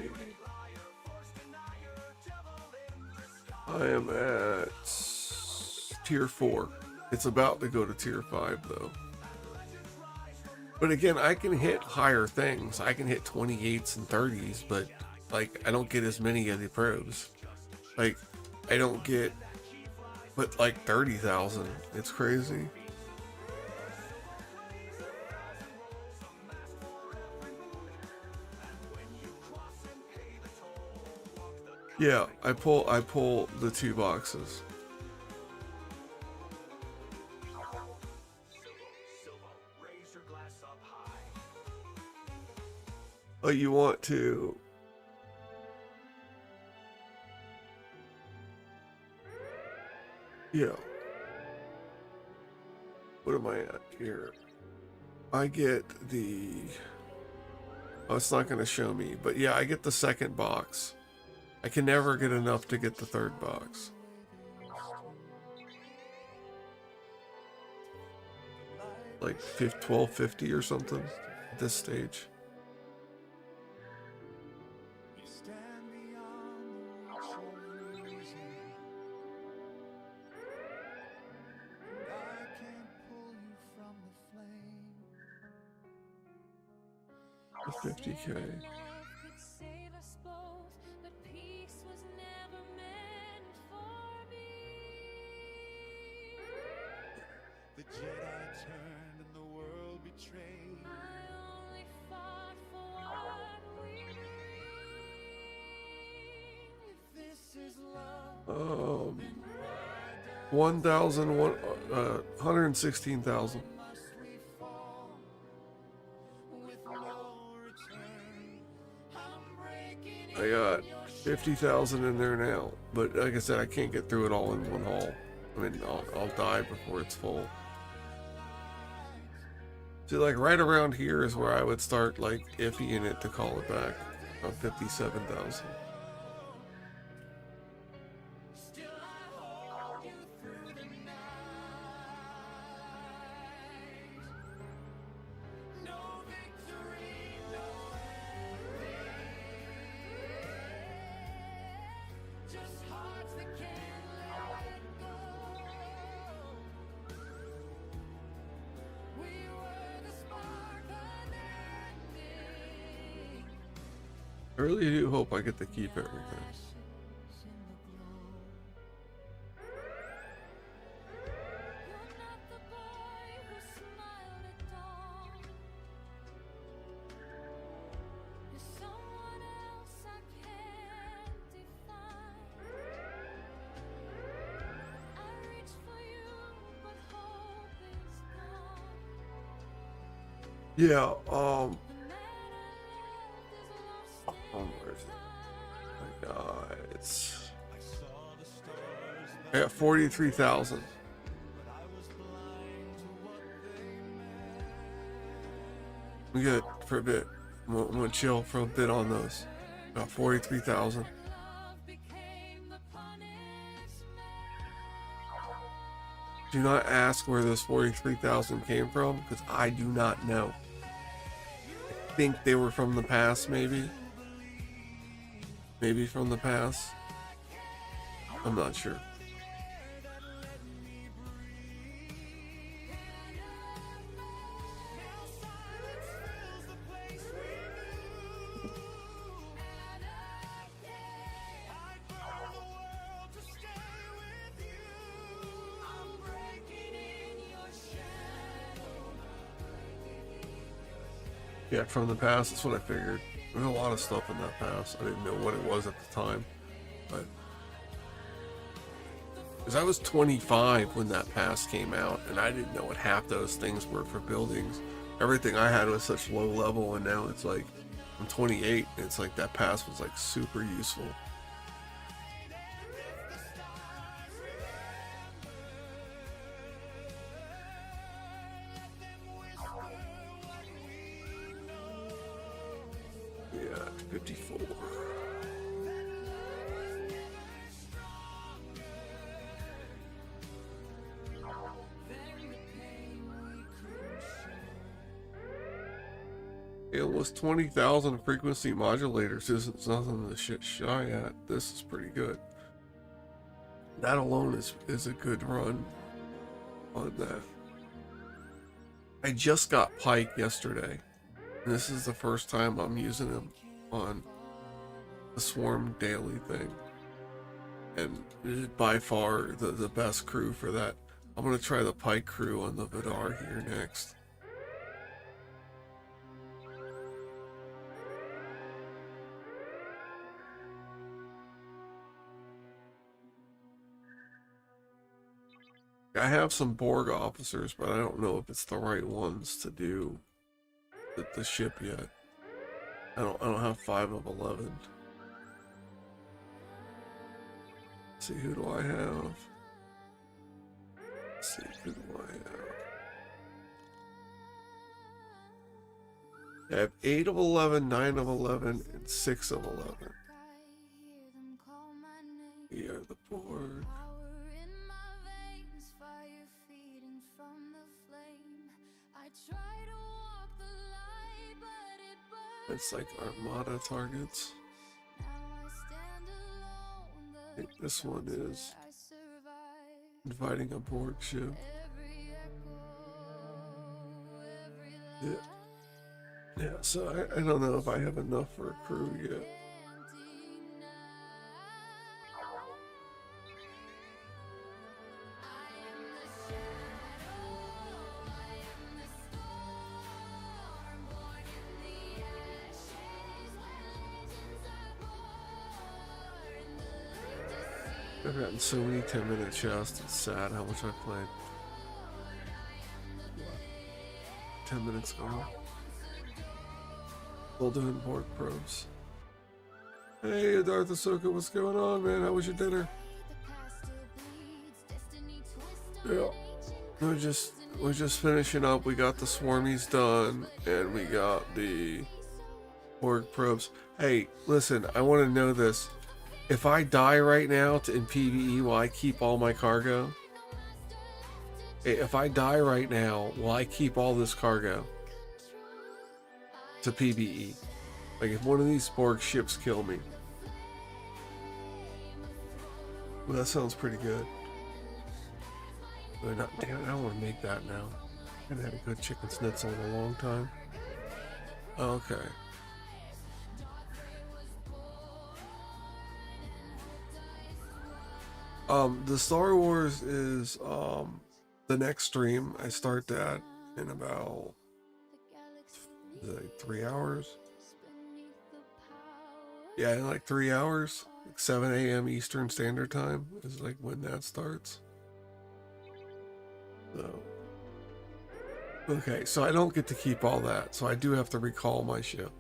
I am at tier 4. It's about to go to tier 5 though. But again, I can hit higher things. I can hit 28s and 30s, but like I don't get as many of the probes. Like I don't get but like 30,000. It's crazy. Yeah, I pull the 2 boxes. Oh, you want to? Yeah. What am I at here? I get the... Oh, it's not going to show me, but yeah, I get the 2nd box. I can never get enough to get the 3rd box. Like 1250 or something at this stage. The 50K. Um, 116,000. I got 50,000 in there now, but like I said, I can't get through it all in one haul. I mean, I'll die before it's full. See, like right around here is where I would start like iffying it to call it back on 57,000. I really do hope I get to keep everything. Yeah, where's it? Oh my God, it's... I got 43,000. I'm good for a bit. I'm gonna chill for a bit on those. About 43,000. Do not ask where this 43,000 came from, because I do not know. I think they were from the past, maybe. Maybe from the past. I'm not sure. Yeah, from the past, that's what I figured. There's a lot of stuff in that past. I didn't know what it was at the time, but because I was 25 when that pass came out, and I didn't know what half those things were for buildings. Everything I had was such low level, and now it's like I'm 28, and it's like that pass was like super useful. Yeah, 54. It was 20,000 frequency modulators. Isn't nothing to shit shy at. This is pretty good. That alone is a good run on that. I just got Pike yesterday. And this is the first time I'm using him on the Swarm daily thing. And it is by far the best crew for that. I'm going to try the Pike crew on the Vidar here next. I have some Borg officers, but I don't know if it's the right ones to do the ship yet. I don't have 5 of 11. Let's see, who do I have? Let's see, who do I have? I have 8 of 11, 9 of 11, and 6 of 11. We are the Borg. It's like Armada targets. I think this one is inviting a Borg ship. Yeah, so I don't know if I have enough for a crew yet. I've gotten so many 10-minute chests, it's sad how much I played. 10 minutes gone. Still doing Borg probes. Hey, Darth Ahsoka, what's going on, man? How was your dinner? Yeah. We're just finishing up. We got the swarmies done, and we got the org probes. Hey, listen, I want to know this. If I die right now in PvE, will I keep all my cargo? Hey, if I die right now, will I keep all this cargo to PvE? Like, if one of these Borg ships kill me. Well, that sounds pretty good. But not, damn it, I don't want to make that now. I haven't had a good chicken schnitzel in a long time. Okay. The Star Wars is the next stream. I start that in about like 3 hours. Yeah, in like 3 hours, like 7 a.m. Eastern Standard Time is like when that starts. So, okay, so I don't get to keep all that, so I do have to recall my ship.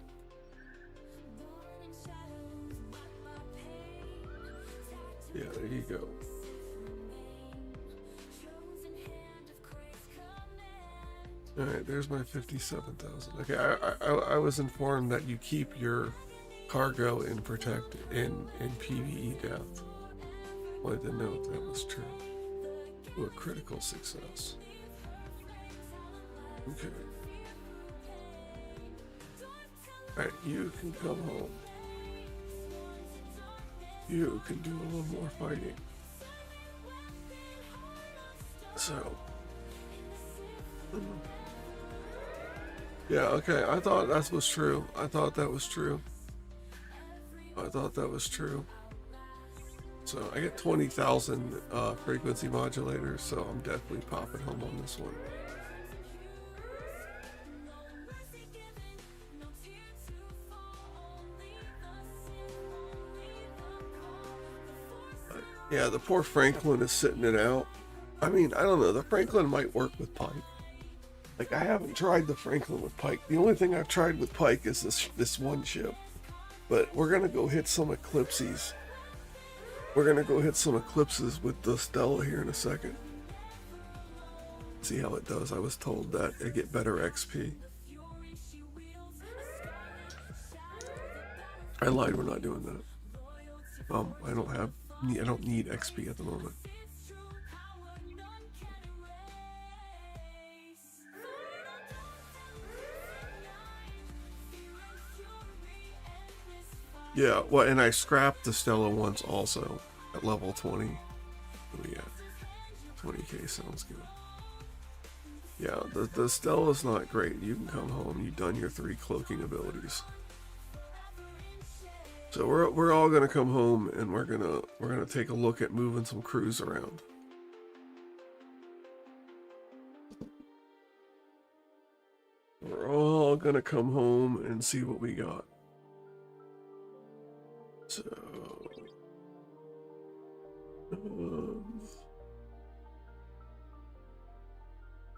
Yeah, there you go. Alright, there's my 57,000. Okay, I was informed that you keep your cargo in protect in PvE death. Wanted to know if that was true. Ooh, a critical success. Okay. Alright, you can come home. You can do a little more fighting. So. Yeah, okay, I thought that was true. I thought that was true. So I get 20,000 frequency modulators, so I'm definitely popping home on this one. Yeah, the poor Franklin is sitting it out. I mean, I don't know. The Franklin might work with Pike. Like, I haven't tried the Franklin with Pike. The only thing I've tried with Pike is this one ship. But we're gonna go hit some eclipses. We're gonna go hit some eclipses with the Stella here in a second. See how it does. I was told that I get better XP. I lied. We're not doing that. I don't need XP at the moment. Yeah, well, and I scrapped the Stella once also at level 20. Oh yeah, 20k sounds good. Yeah, the Stella's not great. You can come home. You've done your 3 cloaking abilities. So we're all gonna come home and we're gonna take a look at moving some crews around. We're all gonna come home and see what we got. So,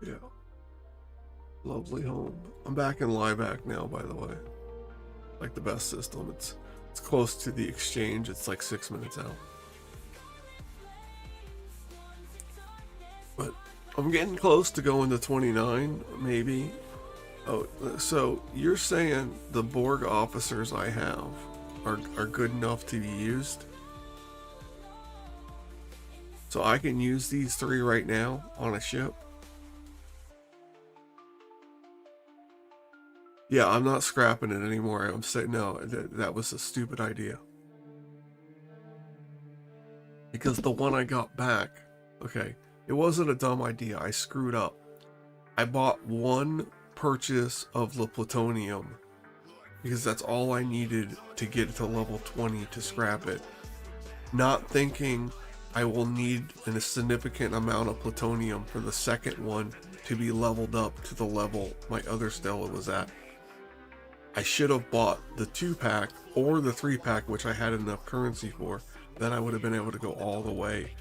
yeah, lovely home. I'm back in Lieback now, by the way. Like the best system. It's close to the exchange. It's like 6 minutes out. But I'm getting close to going to 29, maybe. Oh, so you're saying the Borg officers I have are good enough to be used? So I can use these 3 right now on a ship? Yeah, I'm not scrapping it anymore. I'm saying, no, that was a stupid idea. Because the one I got back, okay, it wasn't a dumb idea. I screwed up. I bought 1 purchase of the plutonium because that's all I needed to get to level 20 to scrap it. Not thinking I will need a significant amount of plutonium for the second one to be leveled up to the level my other Stella was at. I should have bought the 2-pack or the 3-pack, which I had enough currency for. Then I would have been able to go all the way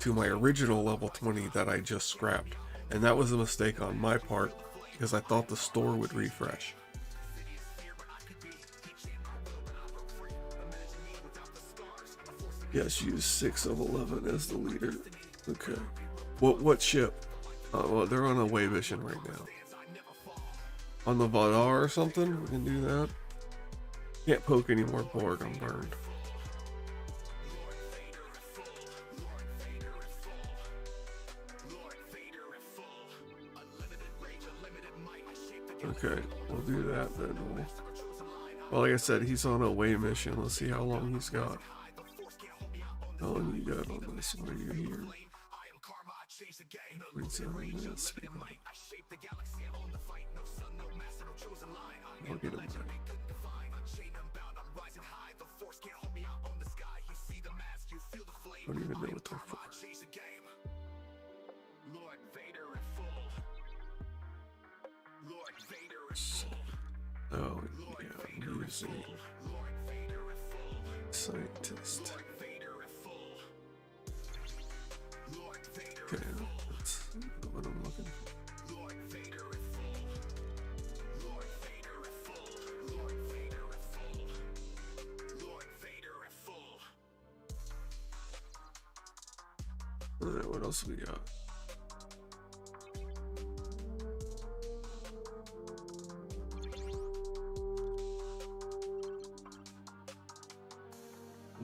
to my original level 20 that I just scrapped. And that was a mistake on my part because I thought the store would refresh. Yes, use 6 of 11 as the leader. Okay. What ship? Well, they're on a away mission right now. On the Vadar or something? We can do that. Can't poke any more Borg, I'm burned. Okay, we'll do that then. Well, like I said, he's on a away mission. Let's see how long he's got. How long you got on this? What are you here? 47 minutes. I'll get him back. I don't even know what they're for. Oh, yeah, using scientist. Okay, that's what I'm looking for. Alright, what else we got?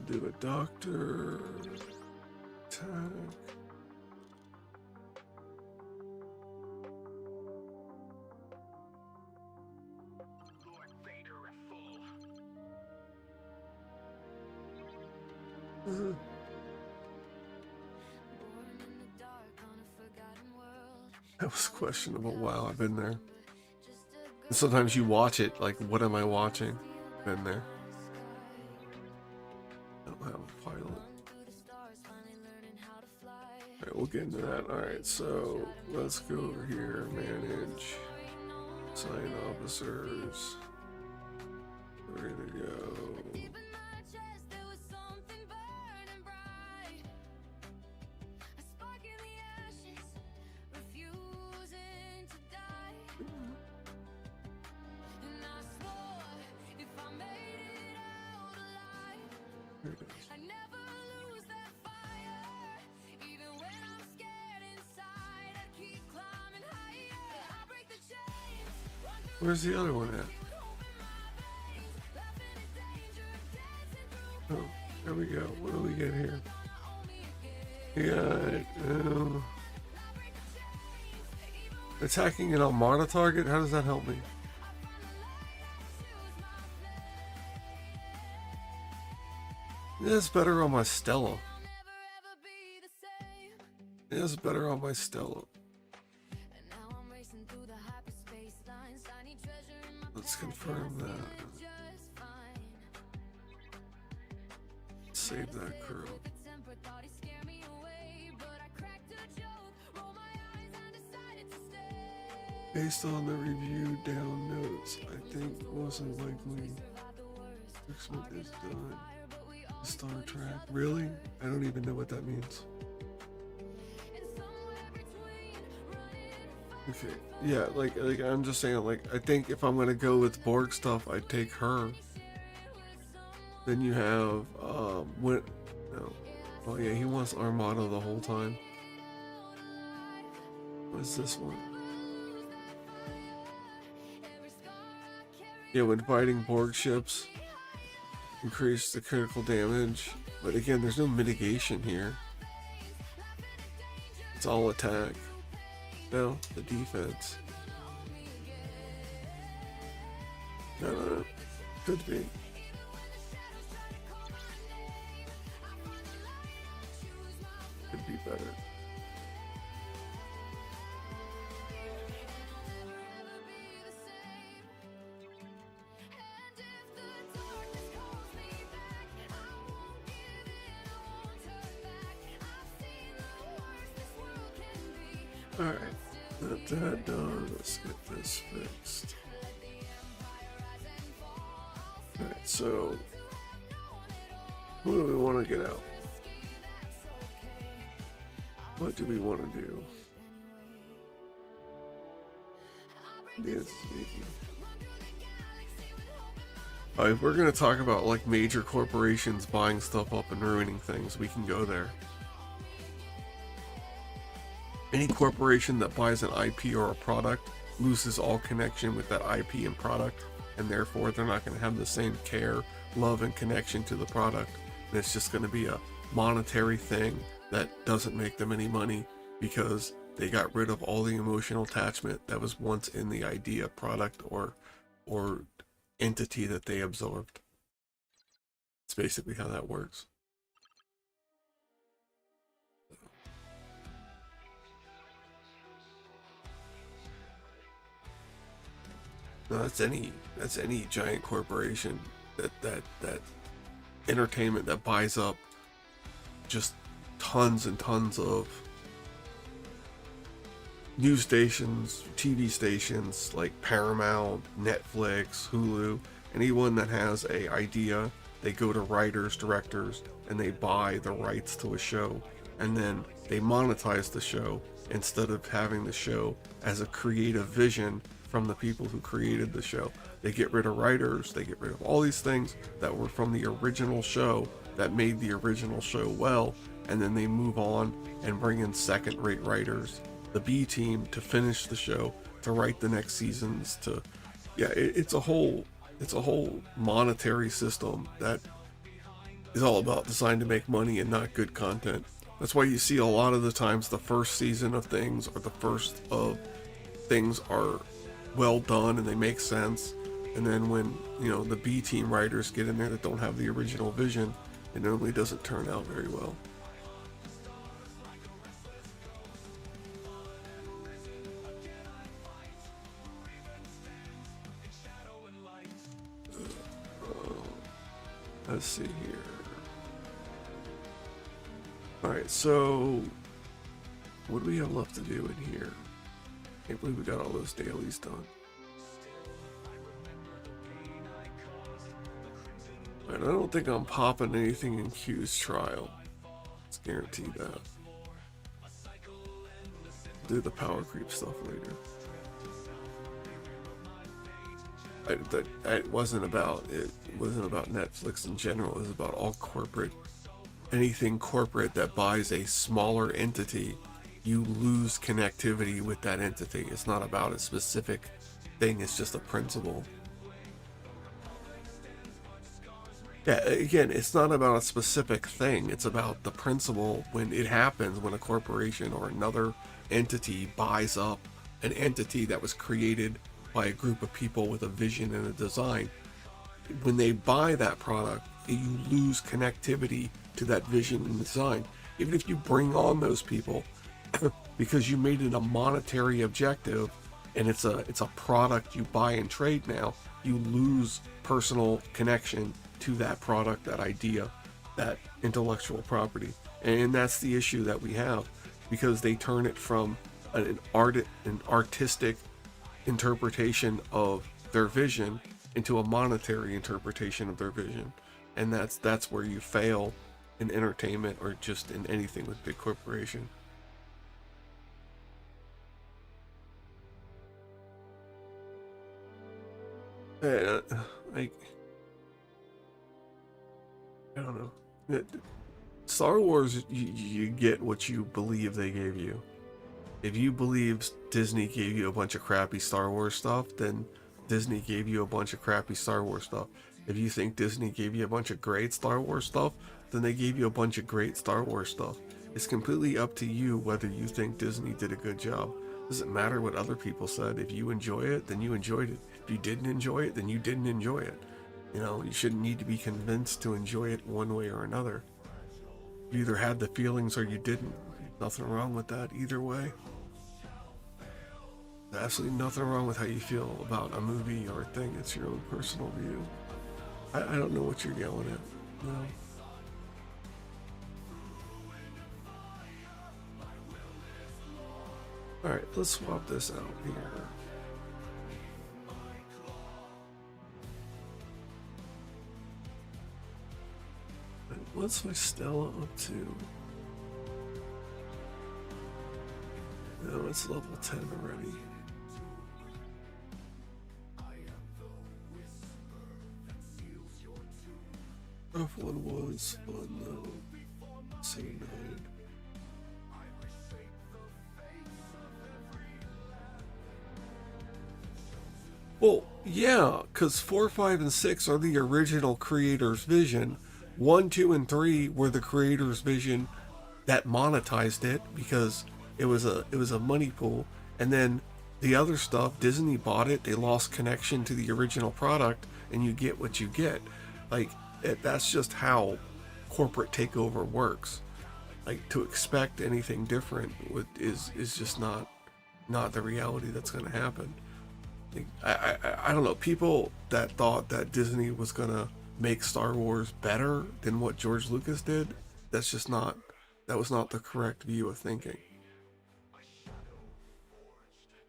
Do a doctor tag. That was questionable. Wow, I've been there. And sometimes you watch it, like, what am I watching? Been there. I don't have a pilot. Alright, we'll get into that. Alright, so let's go over here. Manage. Assign officers. Ready to go. Where's the other one at? Oh, there we go. What do we get here? We got attacking an Armada target. How does that help me? Yeah, it's better on my Stella. Yeah, it's better on my Stella. Let's confirm that. Save that crew. Based on the review down notes, I think wasn't likely. Experiment is done. Star Trek. Really? I don't even know what that means. Okay, yeah, like I'm just saying, like, I think if I'm gonna go with Borg stuff, I'd take her. Then you have, what, no, oh yeah, he wants Armada the whole time. What is this one? Yeah, when fighting Borg ships, increase the critical damage, but again, there's no mitigation here. It's all attack. No, the defense. No, could be. Could be better. Alright, got that done. Let's get this fixed. Alright, so what do we want to get out? What do we want to do? Yes, If we're gonna talk about like major corporations buying stuff up and ruining things, we can go there. Any corporation that buys an IP or a product loses all connection with that IP and product, and therefore they're not going to have the same care, love, and connection to the product. And it's just going to be a monetary thing that doesn't make them any money because they got rid of all the emotional attachment that was once in the idea, product, or entity that they absorbed. It's basically how that works. No, that's any giant corporation that entertainment that buys up just tons and tons of news stations, TV stations like Paramount, Netflix, Hulu. Anyone that has a idea, they go to writers, directors, and they buy the rights to a show, and then they monetize the show instead of having the show as a creative vision from the people who created the show. They get rid of writers, they get rid of all these things that were from the original show that made the original show well, and then they move on and bring in second-rate writers, the B team, to finish the show, to write the next seasons, to it's a whole monetary system that is all about designed to make money and not good content. That's why you see a lot of the times the first season of things or the first of things are well done and they make sense, and then when the B team writers get in there that don't have the original vision, it normally doesn't turn out very well. Let's see here. Alright, so what do we have left to do in here? Can't believe we got all those dailies done. And I don't think I'm popping anything in Q's trial. Let's guarantee that. Do the power creep stuff later. It wasn't about Netflix in general. It was about all corporate. Anything corporate that buys a smaller entity, you lose connectivity with that entity. It's not about a specific thing, it's just a principle. Yeah, again, it's not about a specific thing, it's about the principle when it happens, when a corporation or another entity buys up an entity that was created by a group of people with a vision and a design. When they buy that product, you lose connectivity to that vision and design. Even if you bring on those people, because you made it a monetary objective and it's a product you buy and trade now, you lose personal connection to that product, that idea, that intellectual property. And that's the issue that we have, because they turn it from an artistic interpretation of their vision into a monetary interpretation of their vision. And that's where you fail in entertainment or just in anything with big corporation. I don't know. Star Wars, you get what you believe they gave you. If you believe Disney gave you a bunch of crappy Star Wars stuff, then Disney gave you a bunch of crappy Star Wars stuff. If you think Disney gave you a bunch of great Star Wars stuff, then they gave you a bunch of great Star Wars stuff. It's completely up to you whether you think Disney did a good job. It doesn't matter what other people said. If you enjoy it, then you enjoyed it. If you didn't enjoy it, then you didn't enjoy it. You shouldn't need to be convinced to enjoy it one way or another. You either had the feelings or you didn't. Nothing wrong with that either way. There's absolutely nothing wrong with how you feel about a movie or a thing. It's your own personal view. I don't know what you're yelling at. No. Alright, let's swap this out here. What's my Stella up to? No, it's level 10 already. F1 was fun though. C9. Well, yeah, because 4, 5, and 6 are the original creator's vision. 1, 2, and 3 were the creator's vision that monetized it because it was a money pool. And then the other stuff, Disney bought it. They lost connection to the original product, and you get what you get. Like that's just how corporate takeover works. Like to expect anything different is just not the reality that's going to happen. I don't know, people that thought that Disney was gonna make Star Wars better than what George Lucas did, that was not the correct view of thinking.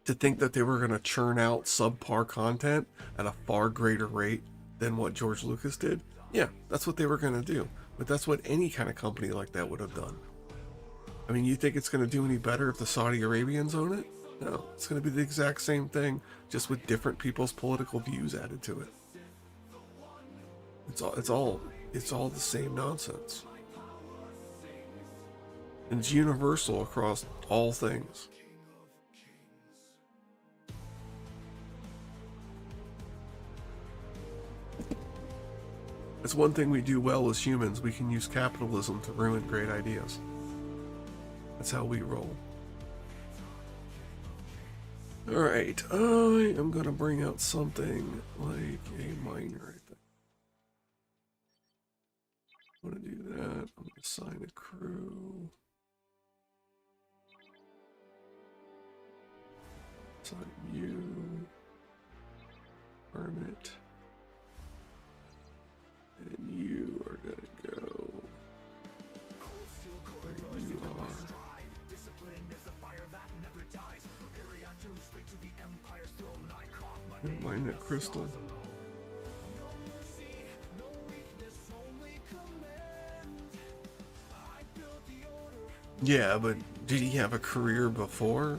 To think that they were gonna churn out subpar content at a far greater rate than what George Lucas did, yeah, that's what they were gonna do. But that's what any kind of company like that would have done. I mean, you think it's gonna do any better if the Saudi Arabians own it? No, it's going to be the exact same thing, just with different people's political views added to it. It's all the same nonsense. And it's universal across all things. It's one thing we do well as humans. We can use capitalism to ruin great ideas. That's how we roll. Alright, I am going to bring out something like a miner, I think. I'm going to do that. I'm going to assign a crew. Assign you. Permit. And you are going to go where you are. Mine that crystal. Yeah, but did he have a career before?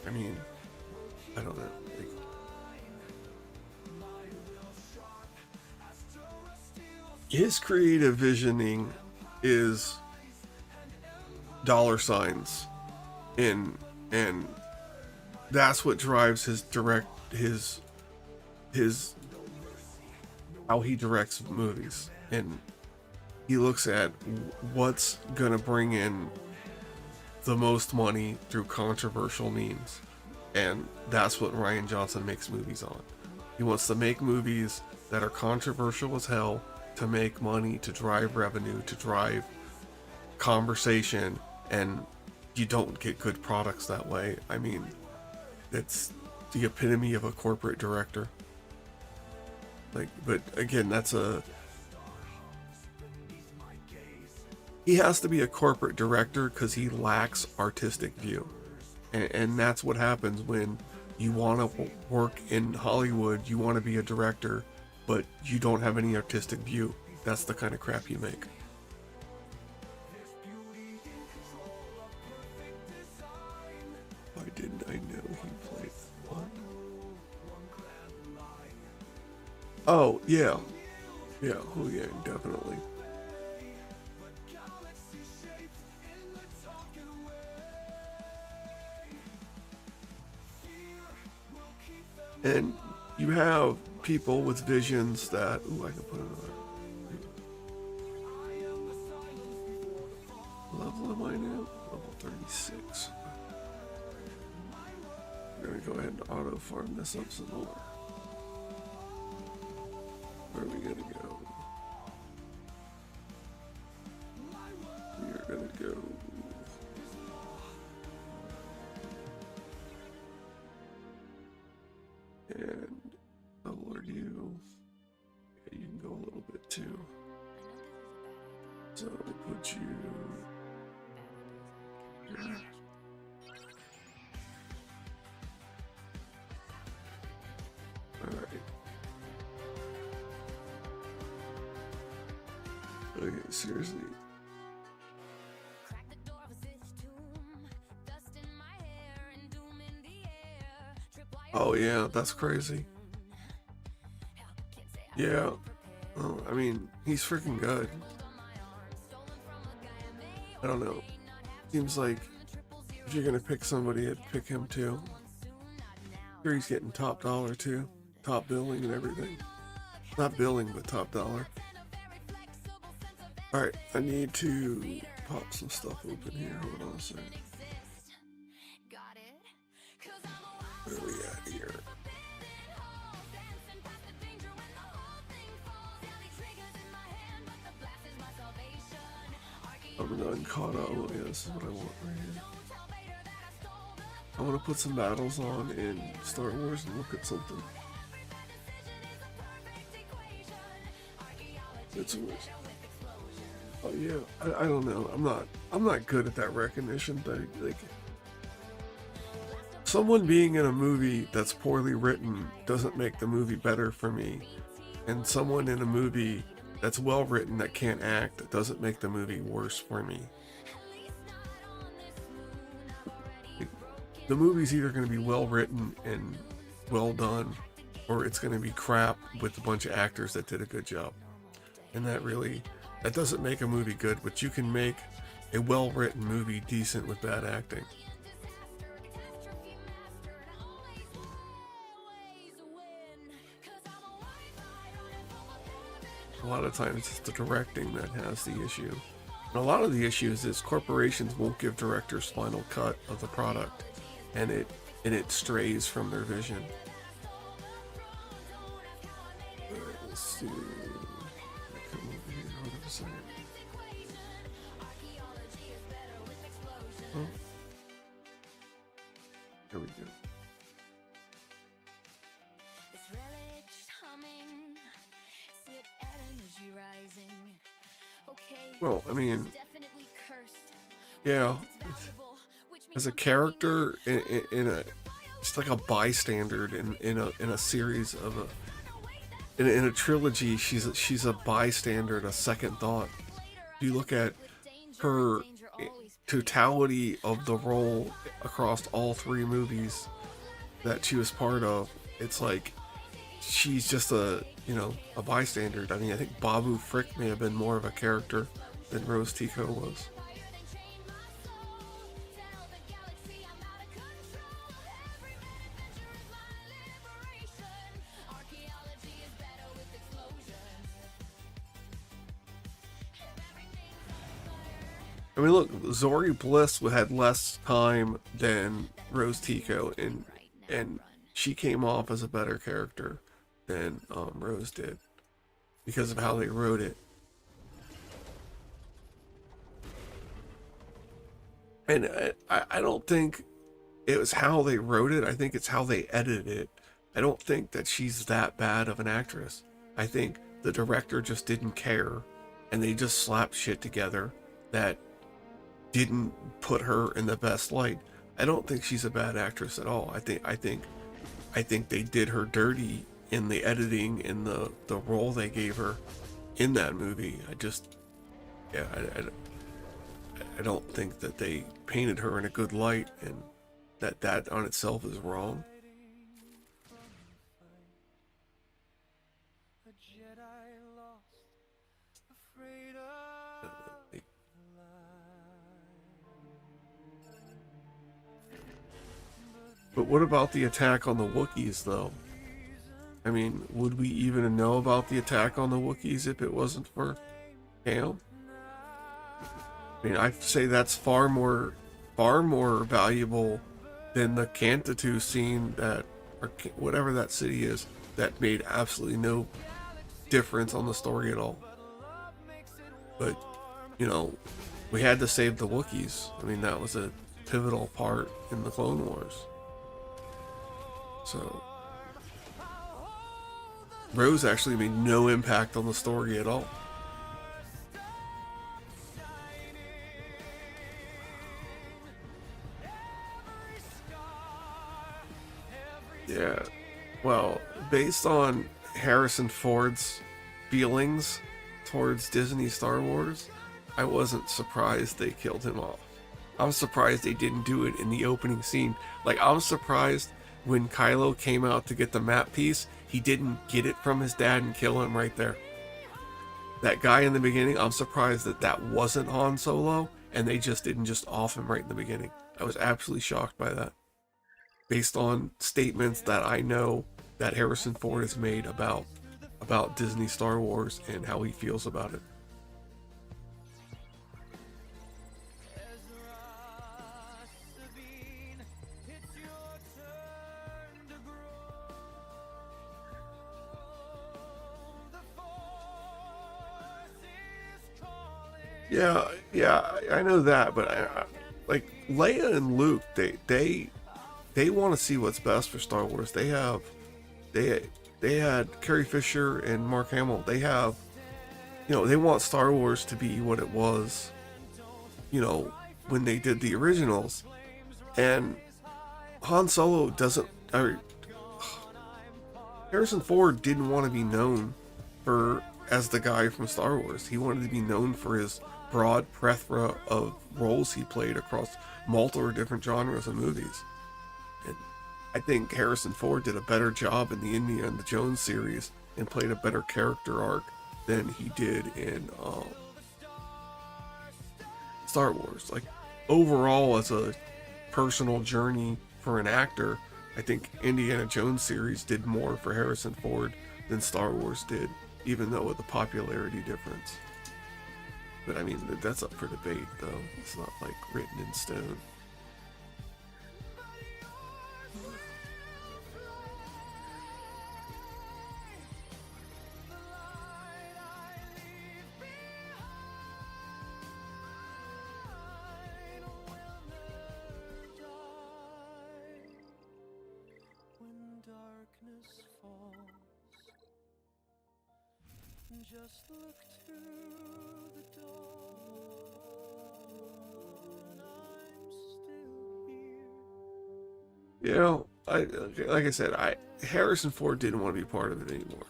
I mean, I don't know. Like, his creative visioning is dollar signs, and that's what drives his how he directs movies. And he looks at what's gonna bring in the most money through controversial means, and that's what Rian Johnson makes movies on. He wants to make movies that are controversial as hell to make money, to drive revenue, to drive conversation, and you don't get good products that way. I mean, it's the epitome of a corporate director. Like, but again, he has to be a corporate director because he lacks artistic view. And that's what happens when you want to work in Hollywood, you want to be a director, but you don't have any artistic view. That's the kind of crap you make. Why didn't I know he played what? Oh, yeah. Yeah, oh yeah, definitely. And you have people with visions that, ooh, I can put another. Level am I now? Level 36. We're gonna go ahead and auto farm this up some more. Where are we gonna go? We are gonna go. And upload you. Yeah, you can go a little bit too. So we'll put you here. Alright. Okay, seriously. Oh yeah, that's crazy. Yeah. Well, I mean, he's freaking good. I don't know. Seems like if you're gonna pick somebody, I'd pick him too. Sure, he's getting top dollar too, top billing and everything. Not billing, but top dollar. All right, I need to pop some stuff open here. Hold on a second. Where are we at here? I'm done caught up. Oh, yeah, this is what I want right here. I want to put some battles on in Star Wars and look at something. It's oh yeah, I don't know. I'm not good at that recognition thing. Like, someone being in a movie that's poorly written doesn't make the movie better for me, and someone in a movie that's well written that can't act doesn't make the movie worse for me. The movie's either going to be well written and well done, or it's going to be crap with a bunch of actors that did a good job. And that doesn't make a movie good, but you can make a well written movie decent with bad acting. A lot of times it's the directing that has the issue. And a lot of the issues is corporations won't give directors final cut of the product, and it strays from their vision. Alright, let's see. Come over here, hold on a second. Oh. There we go. Well, I mean, yeah, as a character in a, just like a bystander in a series of in a trilogy, she's a bystander and a second thought. You look at her totality of the role across all three movies that she was part of. It's like she's just a bystander. I mean, I think Babu Frick may have been more of a character than Rose Tico was. I mean, look, Zori Bliss had less time than Rose Tico, and she came off as a better character than Rose did because of how they wrote it. And I don't think it was how they wrote it. I think it's how they edited it. I don't think that she's that bad of an actress. I think the director just didn't care, and they just slapped shit together that didn't put her in the best light. I don't think she's a bad actress at all. I think they did her dirty in the editing, in the role they gave her in that movie. I don't think that they painted her in a good light, and that on itself is wrong. But what about the attack on the Wookiees, though? I mean, would we even know about the attack on the Wookiees if it wasn't for Cam? I mean, I'd say that's far more valuable than the Cantatu scene or whatever that city is, that made absolutely no difference on the story at all. But, we had to save the Wookiees. I mean, that was a pivotal part in the Clone Wars. So, Rose actually made no impact on the story at all. Yeah, well, based on Harrison Ford's feelings towards Disney Star Wars, I wasn't surprised they killed him off. I'm surprised they didn't do it in the opening scene. Like, I'm surprised when Kylo came out to get the map piece, he didn't get it from his dad and kill him right there. that guy in the beginning, I'm surprised that that wasn't Han Solo, and they just didn't just off him right in the beginning. I was absolutely shocked by that, based on statements that I know that Harrison Ford has made about Disney Star Wars and how he feels about it. Yeah, I know that, but like Leia and Luke, they want to see what's best for Star Wars. They had Carrie Fisher and Mark Hamill. They have, they want Star Wars to be what it was, when they did the originals. And Han Solo doesn't. Harrison Ford didn't want to be known as the guy from Star Wars. He wanted to be known for his broad plethora of roles he played across multiple different genres of movies. And I think Harrison Ford did a better job in the Indiana Jones series and played a better character arc than he did in Star Wars. Like, overall, as a personal journey for an actor, I think Indiana Jones series did more for Harrison Ford than Star Wars did, even though with a popularity difference. But I mean, that's up for debate, though. It's not like written in stone. Just look through the door, and I'm still here. Like I said, Harrison Ford didn't want to be part of it anymore.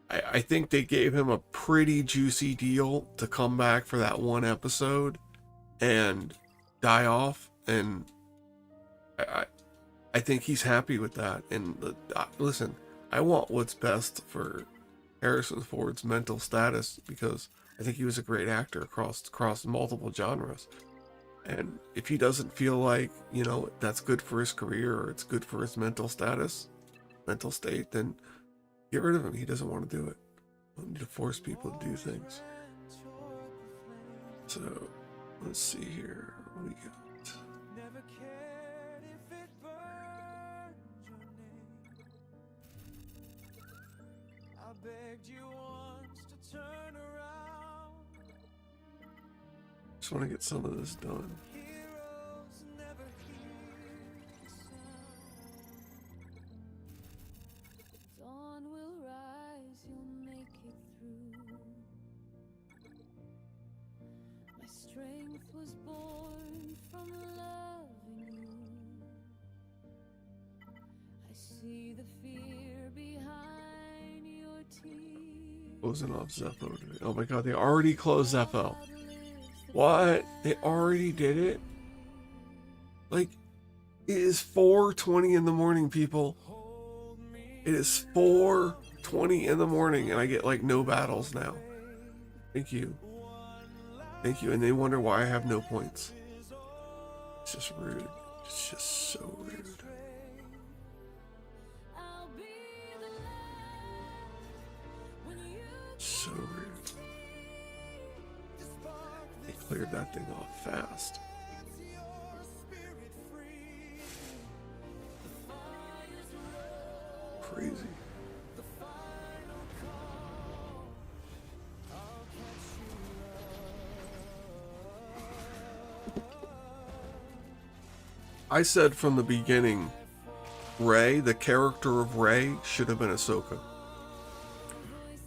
I think they gave him a pretty juicy deal to come back for that one episode and die off, and I think he's happy with that. And listen, I want what's best for Harrison Ford's mental status, because I think he was a great actor across multiple genres. And if he doesn't feel like, that's good for his career or it's good for his mental state, then get rid of him. He doesn't want to do it. You don't need to force people to do things. So, let's see here. What do we got? Begged you once to turn around. Just want to get some of this done. Heroes never hear the sound. Dawn will rise, you'll make it through. My strength was born from loving you. I see the fear behind. Closing off Zeppo today. Oh my god, they already closed Zeppo. What? They already did it? Like, it is 4:20 in the morning, people. It is 4:20 in the morning, and I get like no battles now. Thank you. And they wonder why I have no points. It's just rude. It's just so rude. So rude. They cleared that thing off fast. Crazy. I said from the beginning, Rey, the character of Rey, should have been Ahsoka.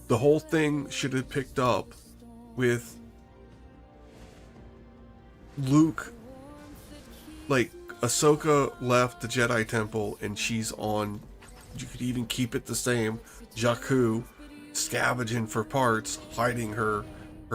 The whole thing should have picked up with Luke, like Ahsoka left the Jedi Temple and she's on, you could even keep it the same, Jakku, scavenging for parts, hiding her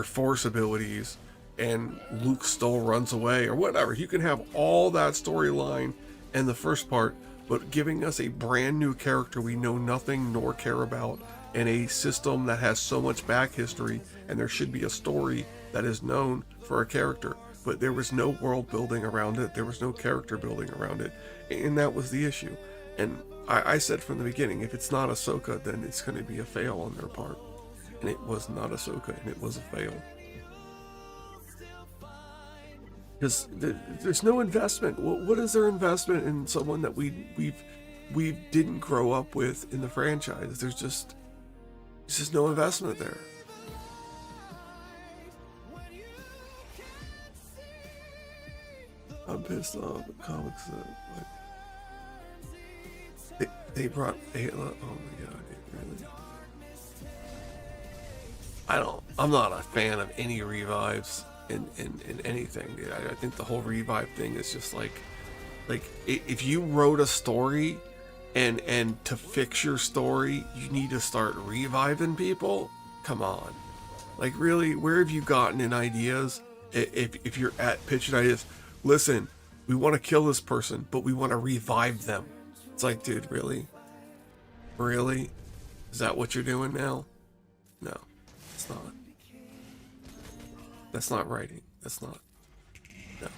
Force abilities, and Luke still runs away or whatever. You can have all that storyline in the first part, but giving us a brand new character we know nothing nor care about in a system that has so much back history, and there should be a story that is known for a character, but there was no world building around it, there was no character building around it, and that was the issue. And I said from the beginning, if it's not Ahsoka, then it's going to be a fail on their part. And it was not Ahsoka, and it was a fail. Because there's no investment. What is their investment in someone that we didn't grow up with in the franchise? There's just no investment there. I'm pissed off at comics that they brought Ayla. Oh my god, really? I'm not a fan of any revives in anything, dude. I think the whole revive thing is just like if you wrote a story and to fix your story you need to start reviving people. Come on, like really, where have you gotten in ideas? If you're at pitching ideas, listen, we want to kill this person but we want to revive them. It's like, dude, really, is that what you're doing now? No, it's not. That's not writing. That's not. No.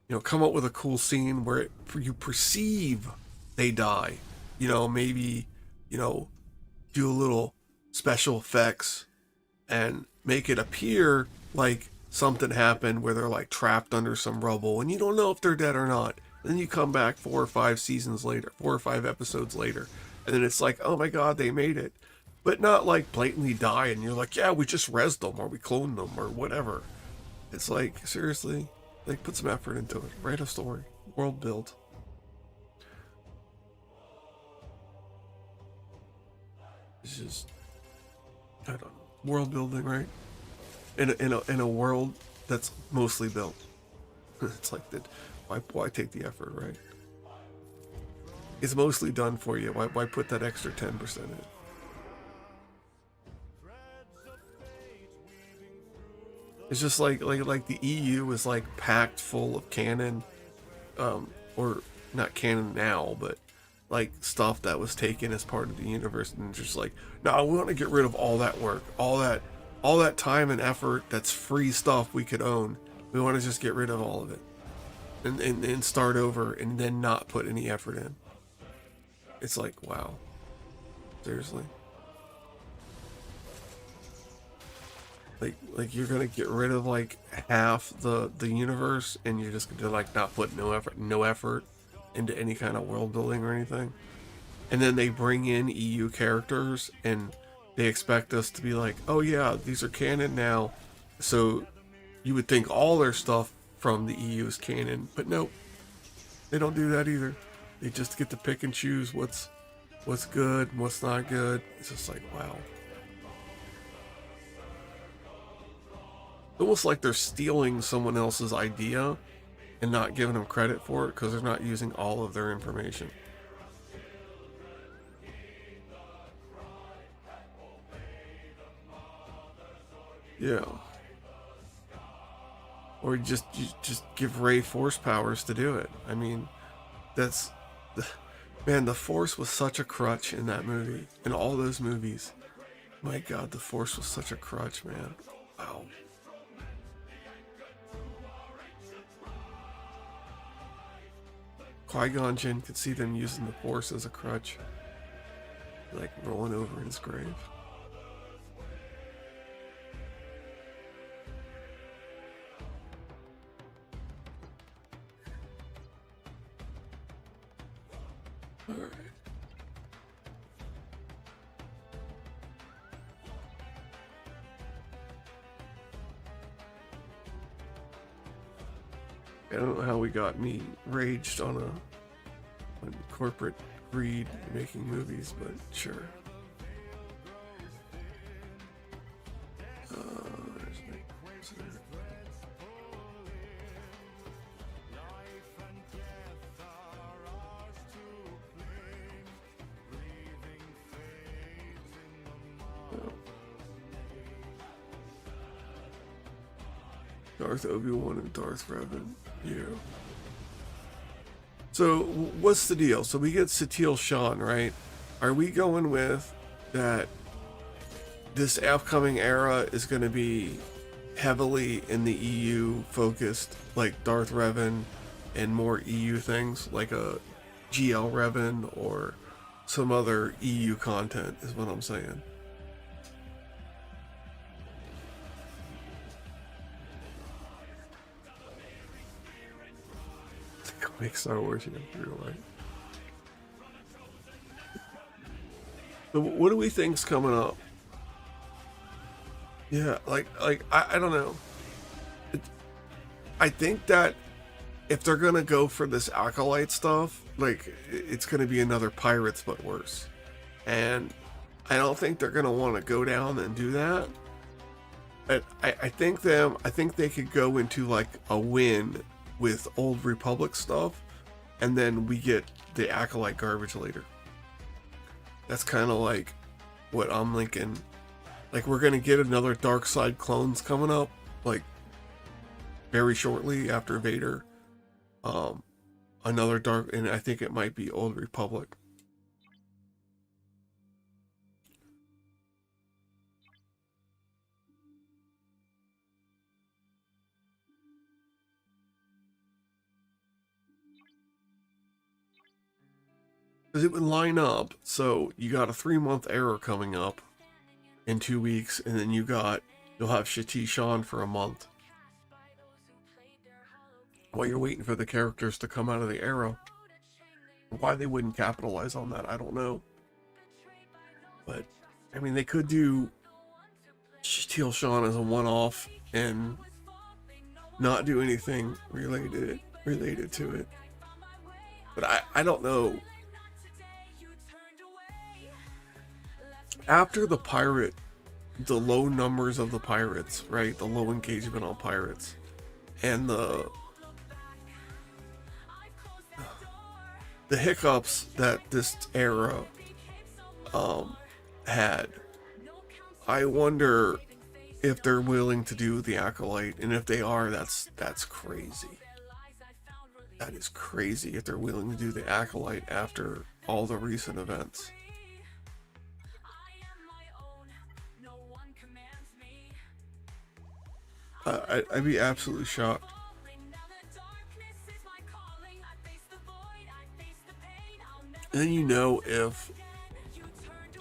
You know, come up with a cool scene where you perceive they die. You know, maybe, you know, do a little special effects and make it appear like something happened where they're like trapped under some rubble and you don't know if they're dead or not. And then you come back 4 or 5 seasons later, 4 or 5 episodes later, and then it's like, oh my god, they made it. But not like blatantly die and you're like, yeah, we just rezzed them or we cloned them or whatever. It's like, seriously, like, put some effort into it. Write a story. World build. It's just, I don't know. World building, right? In a world that's mostly built. It's like that. Why take the effort, right? It's mostly done for you. Why put that extra 10% in? It's just like the EU is like packed full of canon, or not canon now, but like stuff that was taken as part of the universe, and just like, no, we want to get rid of all that work, all that time and effort. That's free stuff we could own. We want to just get rid of all of it, and start over, and then not put any effort in. It's like, wow, seriously. Like you're gonna get rid of like half the universe, and you're just gonna like not put no effort into any kind of world building or anything. And then they bring in EU characters and they expect us to be like, oh yeah, these are canon now. So you would think all their stuff from the EU is canon, but nope, they don't do that either. They just get to pick and choose what's good and what's not good. It's just like, wow. Almost like they're stealing someone else's idea and not giving them credit for it because they're not using all of their information. Yeah. Or you just give Rey force powers to do it. I mean, that's... Man, the force was such a crutch in that movie. In all those movies. My god, the force was such a crutch, man. Wow. Qui-Gon Jinn could see them using the Force as a crutch. Like rolling over in his grave. Alright. I don't know how we got me raged on corporate greed making movies, but sure. Darth Obi-Wan and Darth Revan. Yeah. So, what's the deal? So we get Satele Shan, right? Are we going with that this upcoming era is going to be heavily in the EU focused, like Darth Revan and more EU things, like a GL Revan or some other EU content, is what I'm saying. Make Star Wars, you know, real life. So what do we think's coming up? Yeah, I don't know. I think that if they're gonna go for this acolyte stuff, like it's gonna be another Pirates but worse, and I don't think they're gonna want to go down and do that. I think they could go into like a win with Old Republic stuff, and then we get the acolyte garbage later. That's kind of like what I'm thinking. Like we're gonna get another Dark Side clones coming up, like very shortly after Vader. Another dark, and I think it might be Old Republic. Because it would line up, so you got a 3-month era coming up in 2 weeks, and then you'll have Shati Shan for a month. While you're waiting for the characters to come out of the era. Why they wouldn't capitalize on that, I don't know. But, I mean, they could do Shati Shan as a one-off and not do anything related to it. But I don't know. After the low numbers of the pirates, right? The low engagement on pirates, and the hiccups that this era had, I wonder if they're willing to do the acolyte, and if they are, that's crazy. That is crazy if they're willing to do the acolyte after all the recent events. I'd be absolutely shocked. And then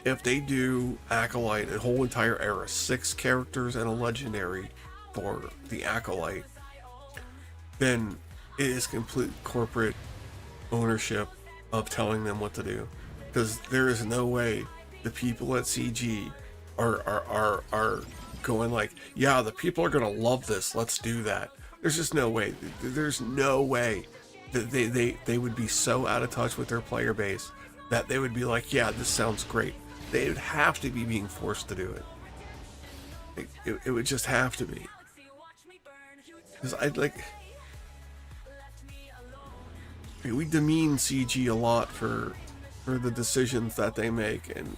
if they do acolyte a whole entire era, 6 characters and a legendary for the acolyte, then it is complete corporate ownership of telling them what to do. Because there is no way the people at CG are going like, yeah, the people are gonna love this, let's do that. There's just no way. There's no way that they would be so out of touch with their player base that they would be like, yeah, this sounds great. They would have to be being forced to do it. It would just have to be. Because we demean CG a lot for the decisions that they make, and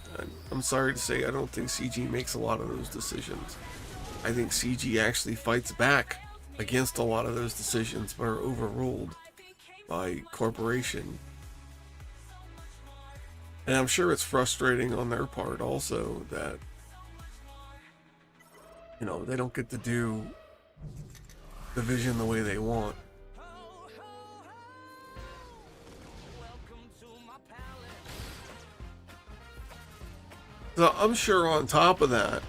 I'm sorry to say I don't think CG makes a lot of those decisions. I think CG actually fights back against a lot of those decisions, but are overruled by corporation. And I'm sure it's frustrating on their part also that, you know, they don't get to do the vision the way they want. So I'm sure on top of that,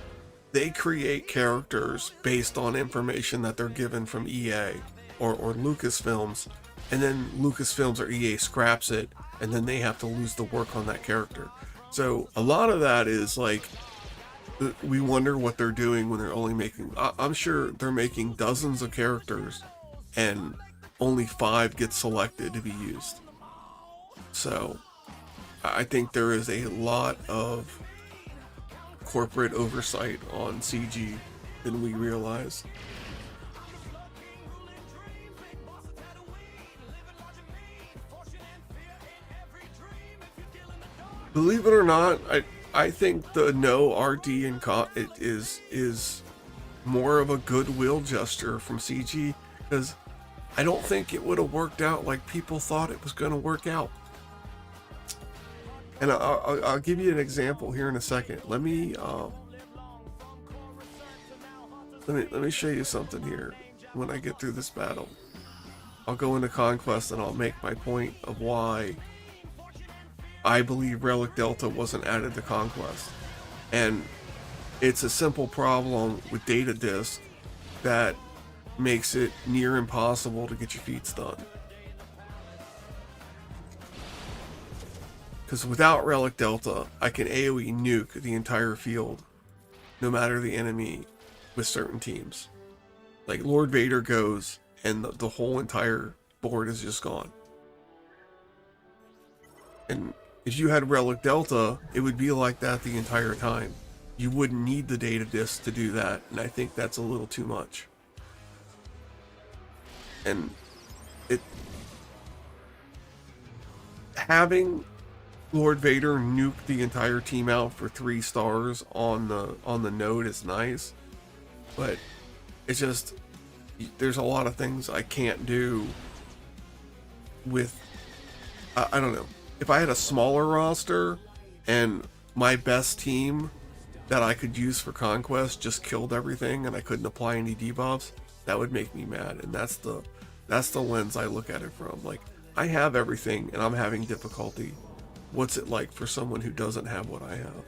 they create characters based on information that they're given from EA or Lucasfilms, and then Lucasfilms or EA scraps it, and then they have to lose the work on that character. So a lot of that is like, we wonder what they're doing when they're only making, I'm sure they're making dozens of characters and only 5 get selected to be used. So I think there is a lot of corporate oversight on CG than we realize. Believe it or not, I think the no RD and it is more of a goodwill gesture from CG, because I don't think it would have worked out like people thought it was going to work out. And I'll give you an example here in a second. Let me show you something here. When I get through this battle, I'll go into Conquest and I'll make my point of why I believe Relic Delta wasn't added to Conquest. And it's a simple problem with data disk that makes it near impossible to get your feats done. Because without Relic Delta, I can AoE nuke the entire field, no matter the enemy, with certain teams. Like Lord Vader goes, and the whole entire board is just gone. And if you had Relic Delta, it would be like that the entire time. You wouldn't need the data disk to do that, and I think that's a little too much. And having Lord Vader nuke the entire team out for 3 stars on the node is nice, but it's just, there's a lot of things I can't do with, I don't know. If I had a smaller roster and my best team that I could use for Conquest just killed everything and I couldn't apply any debuffs, that would make me mad. And that's the lens I look at it from. Like, I have everything and I'm having difficulty. What's it like for someone who doesn't have what I have?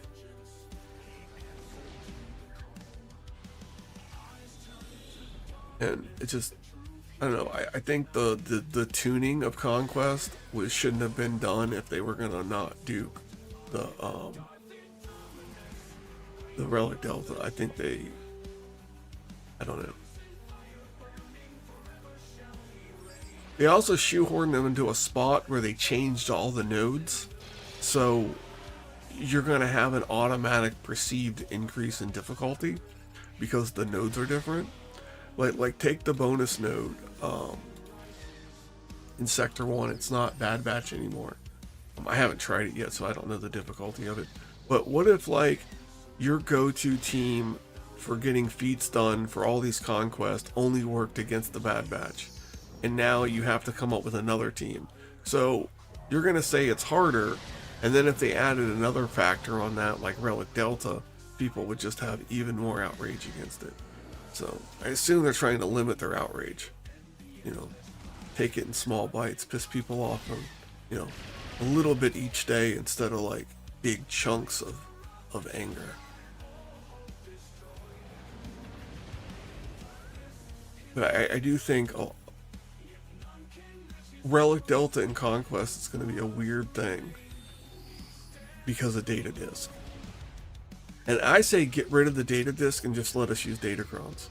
And it just, I don't know. I think the tuning of Conquest shouldn't have been done if they were gonna not do the Relic Delta. I think I don't know. They also shoehorned them into a spot where they changed all the nodes, so you're gonna have an automatic perceived increase in difficulty because the nodes are different. Like take the bonus node in Sector 1. It's not Bad Batch anymore. I haven't tried it yet, so I don't know the difficulty of it. But what if, like, your go-to team for getting feats done for all these conquests only worked against the Bad Batch, and now you have to come up with another team? So you're gonna say it's harder, and then if they added another factor on that, like Relic Delta, people would just have even more outrage against it. So I assume they're trying to limit their outrage. You know, take it in small bites, piss people off, and, you know, a little bit each day instead of like big chunks of anger. But I do think Relic Delta and Conquest is going to be a weird thing because of data disk. And I say get rid of the data disk and just let us use datacrons.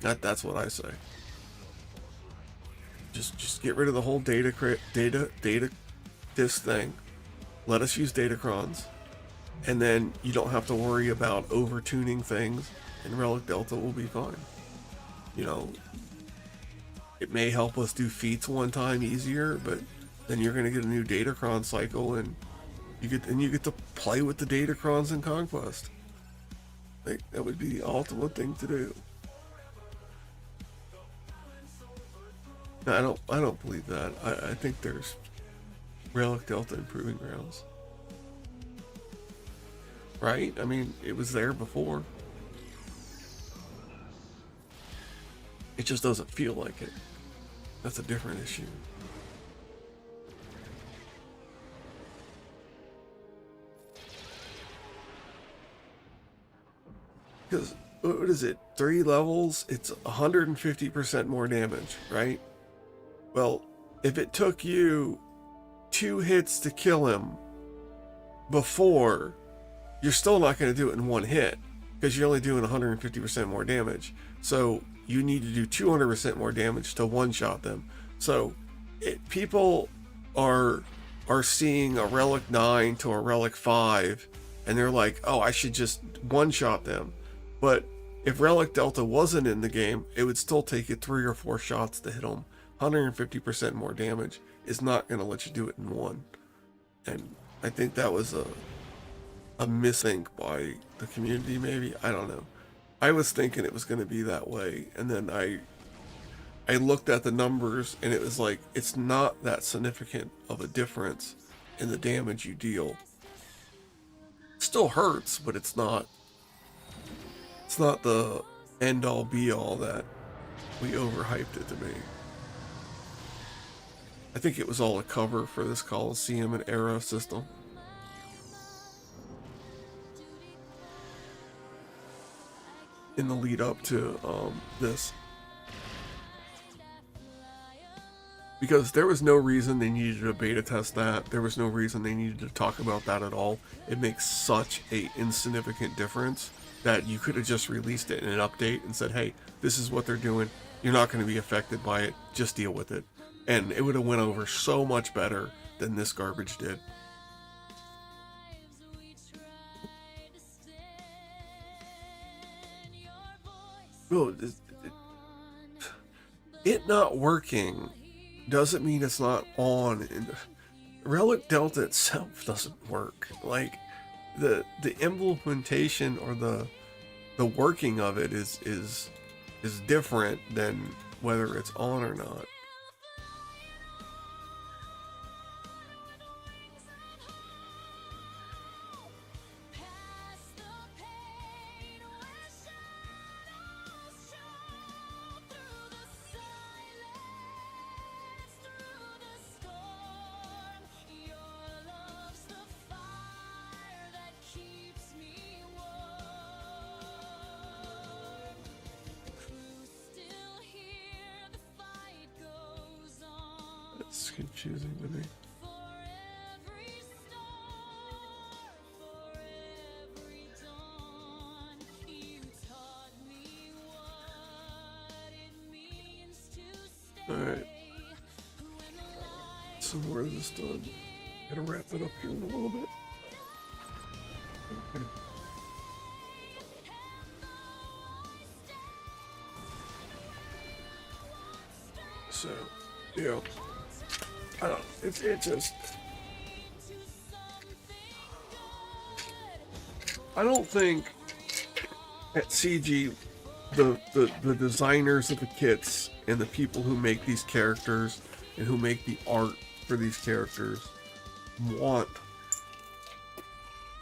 That's what I say. Just get rid of the whole data disk thing. Let us use datacrons, and then you don't have to worry about over tuning things, and Relic Delta will be fine. You know, it may help us do feats one time easier, but then you're gonna get a new datacron cycle, and you get to play with the datacrons in Conquest. Like, that would be the ultimate thing to do. No, I don't believe that. I think there's Relic Delta improving grounds. Right? I mean, it was there before. It just doesn't feel like it. That's a different issue. Because, what is it? 3 levels, it's 150% more damage, right? Well, if it took you 2 hits to kill him before, you're still not going to do it in 1 hit because you're only doing 150% more damage. So you need to do 200% more damage to one-shot them. So people are seeing a Relic 9 to a Relic 5, and they're like, oh, I should just one-shot them. But if Relic Delta wasn't in the game, it would still take you 3 or 4 shots to hit them. 150% more damage is not going to let you do it in 1. And I think that was a misthink by the community, maybe. I don't know. I was thinking it was going to be that way, and then I looked at the numbers, and it was like, it's not that significant of a difference in the damage you deal. It still hurts, but it's not the end all be all that we overhyped it to be. I think it was all a cover for this Coliseum and Era system. In the lead up to this. Because there was no reason they needed to beta test that. There was no reason they needed to talk about that at all. It makes such a insignificant difference that you could have just released it in an update and said, hey, this is what they're doing. You're not going to be affected by it. Just deal with it. And it would have went over so much better than this garbage did. Well, it not working doesn't mean it's not on. And Relic Delta itself doesn't work. Like the implementation or the working of it is different than whether it's on or not. It's confusing to me. Alright. So where is this done? Gotta wrap it up here in a little bit. Okay. So, yeah. I don't know. It just... I don't think at CG the designers of the kits and the people who make these characters and who make the art for these characters want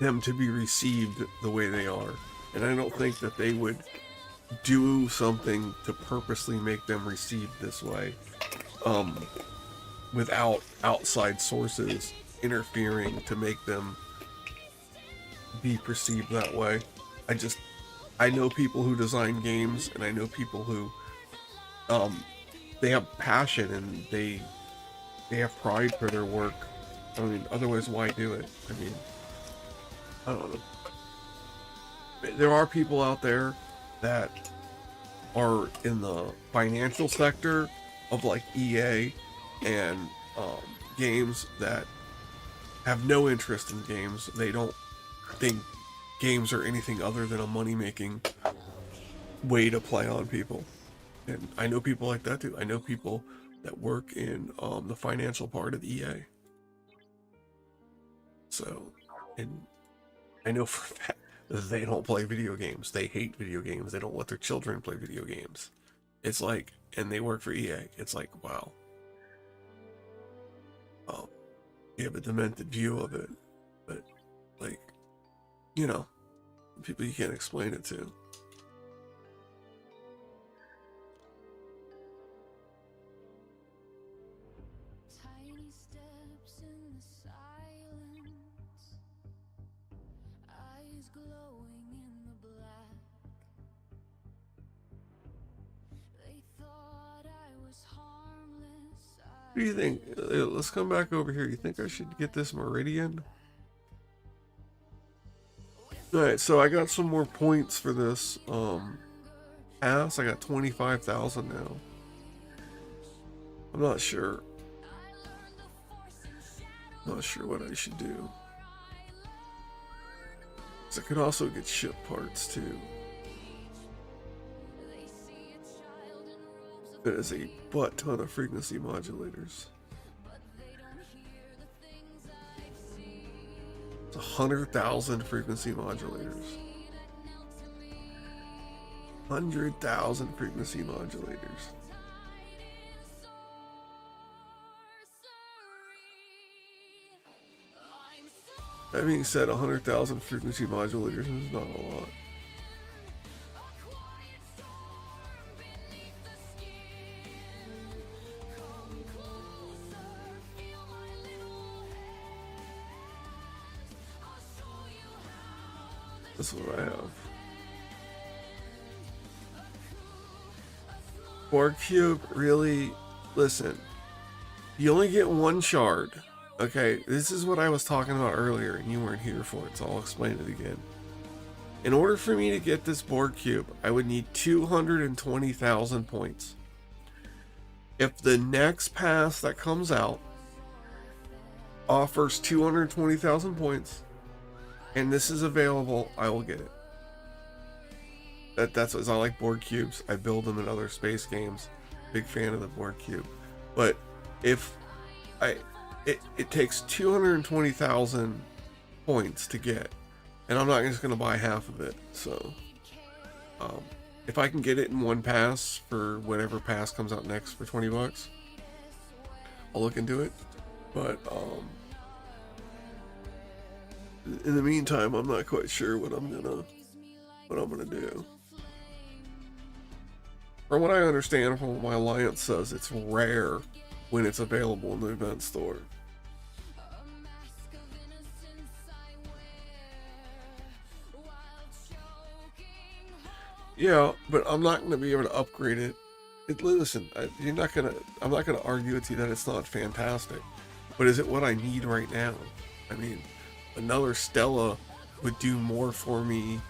them to be received the way they are. And I don't think that they would do something to purposely make them received this way. Without outside sources interfering to make them be perceived that way. I know people who design games, and I know people who they have passion and they have pride for their work. I mean, otherwise why do it? I mean, I don't know. There are people out there that are in the financial sector of like EA and games that have no interest in games. They don't think games are anything other than a money-making way to play on people. And I know people like that too. I know people that work in the financial part of EA. So, and I know for a fact that they don't play video games. They hate video games. They don't let their children play video games. It's like, and they work for EA. It's like, wow. You have a demented view of it. But, like, you know, people you can't explain it to. Tiny steps in the silence, eyes glowing in the black. They thought I was harmless. What do you think? Let's come back over here. You think I should get this Meridian? Alright, so I got some more points for this pass. I got 25,000 now. I'm not sure. Not sure what I should do. So I could also get ship parts too. There's a butt ton of frequency modulators. It's 100,000 frequency modulators. 100,000 frequency modulators. That being said, 100,000 frequency modulators is not a lot. That's what I have. Borg Cube, really? Listen, you only get one shard. Okay, this is what I was talking about earlier, and you weren't here for it, so I'll explain it again. In order for me to get this Borg Cube, I would need 220,000 points. If the next pass that comes out offers 220,000 points, and this is available, I will get it. That's what I like Borg Cubes. I build them in other space games. Big fan of the Borg Cube. But if it takes 220,000 points to get, and I'm not just gonna buy half of it. So if I can get it in one pass for whatever pass comes out next for 20 bucks, I'll look into it. But in the meantime, I'm not quite sure what I'm gonna do. From what I understand from what my alliance says, it's rare when it's available in the event store. Yeah, but I'm not going to be able to upgrade it. Listen, I'm not going to argue with you that it's not fantastic, but is it what I need right now? I mean, another Stella would do more for me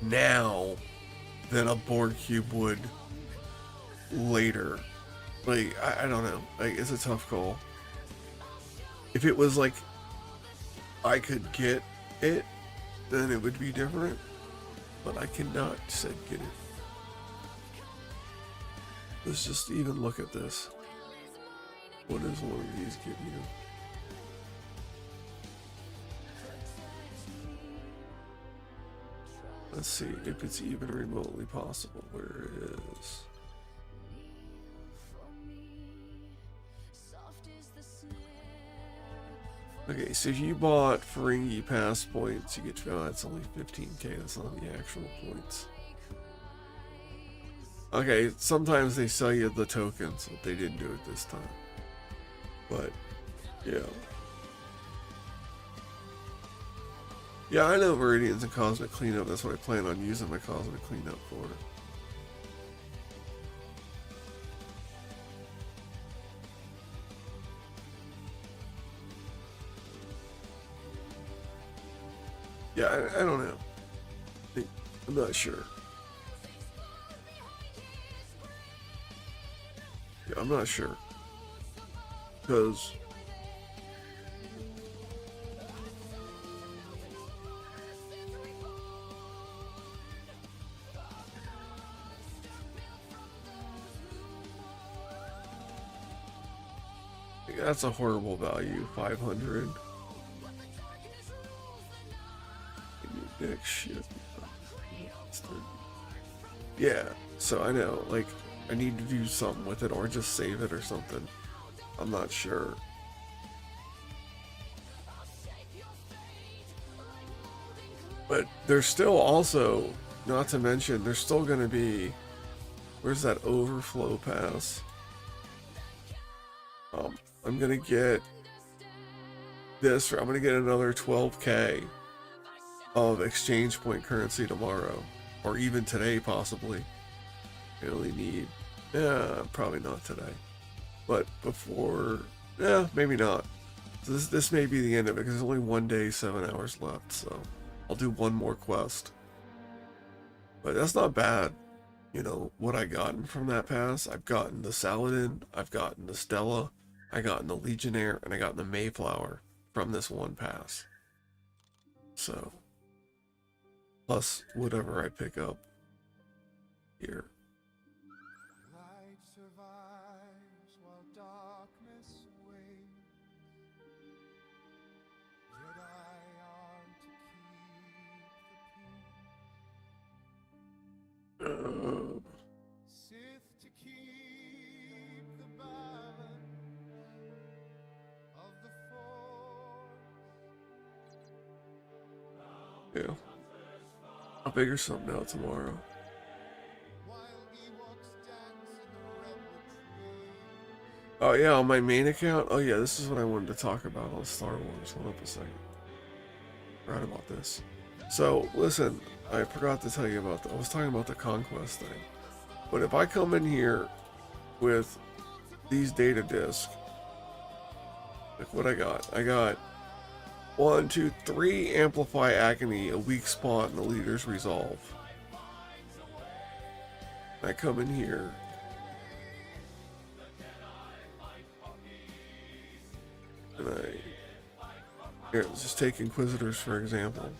now than a Borg Cube would later. Like, I don't know. Like, it's a tough call. If it was like I could get it, then it would be different. But I cannot said get it. Let's just even look at this. What does one of these give you? Let's see if it's even remotely possible. Where it is. Okay, so if you bought Ferengi pass points, you get, oh, that's only 15k, that's not the actual points. Okay, sometimes they sell you the tokens, but they didn't do it this time. But, yeah. Yeah, I know Meridians and Cosmic Cleanup, that's what I plan on using my Cosmic Cleanup for. Yeah, I don't know. I'm not sure. Yeah, I'm not sure. Because that's a horrible value, 500. Next shit. Yeah, so I know, like, I need to do something with it or just save it or something. I'm not sure. But there's still also, not to mention, there's still going to be, where's that overflow pass? I'm going to get this, I'm going to get another 12k of exchange point currency tomorrow, or even today possibly. I only need, probably not today, but before, maybe not. So this may be the end of it because there's only 1 day, 7 hours left, so I'll do one more quest. But that's not bad. You know what I gotten from that pass? I've gotten the Saladin, I've gotten the Stella, I gotten the Legionnaire, and I got the Mayflower from this one pass. So plus whatever I pick up here. Light survives while darkness waits. Jedi armed to keep the peace. Sith to keep the balance of the Force. Yeah. I'll figure something out tomorrow. Oh yeah, on my main account. Oh yeah, this is what I wanted to talk about on Star Wars. Hold up a second. Right about this. So listen, I forgot to tell you about I was talking about the Conquest thing. But if I come in here with these data discs, like what I got 1, 2, 3 Amplify Agony, a weak spot in the Leader's Resolve. I come in here. And here, let's just take Inquisitors for example.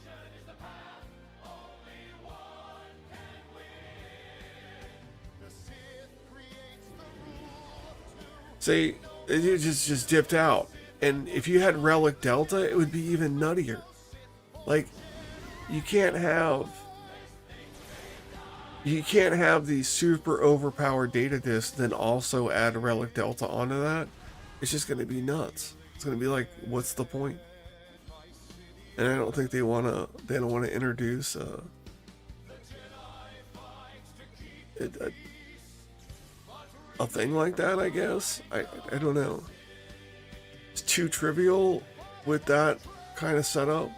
See, it just dipped out. And if you had Relic Delta, it would be even nuttier. Like, you can't have these super overpowered data discs, then also add Relic Delta onto that. It's just going to be nuts. It's going to be like, what's the point? And I don't think they don't want to introduce a thing like that, I guess. I don't know. It's too trivial with that kind of setup,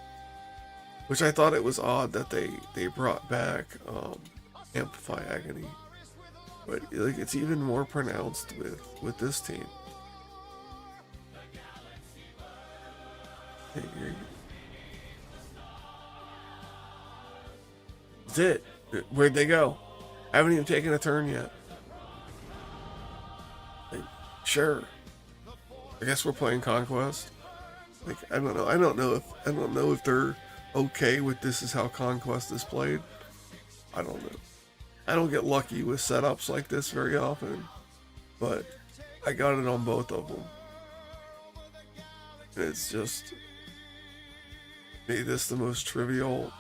which I thought it was odd that they brought back Amplify Agony, but like it's even more pronounced with this team. Hey, that's it. Where'd they go? I haven't even taken a turn yet. Like, sure. I guess we're playing Conquest. Like, I don't know. I don't know if they're okay with this is how Conquest is played. I don't know. I don't get lucky with setups like this very often, but I got it on both of them. And it's just made this the most trivial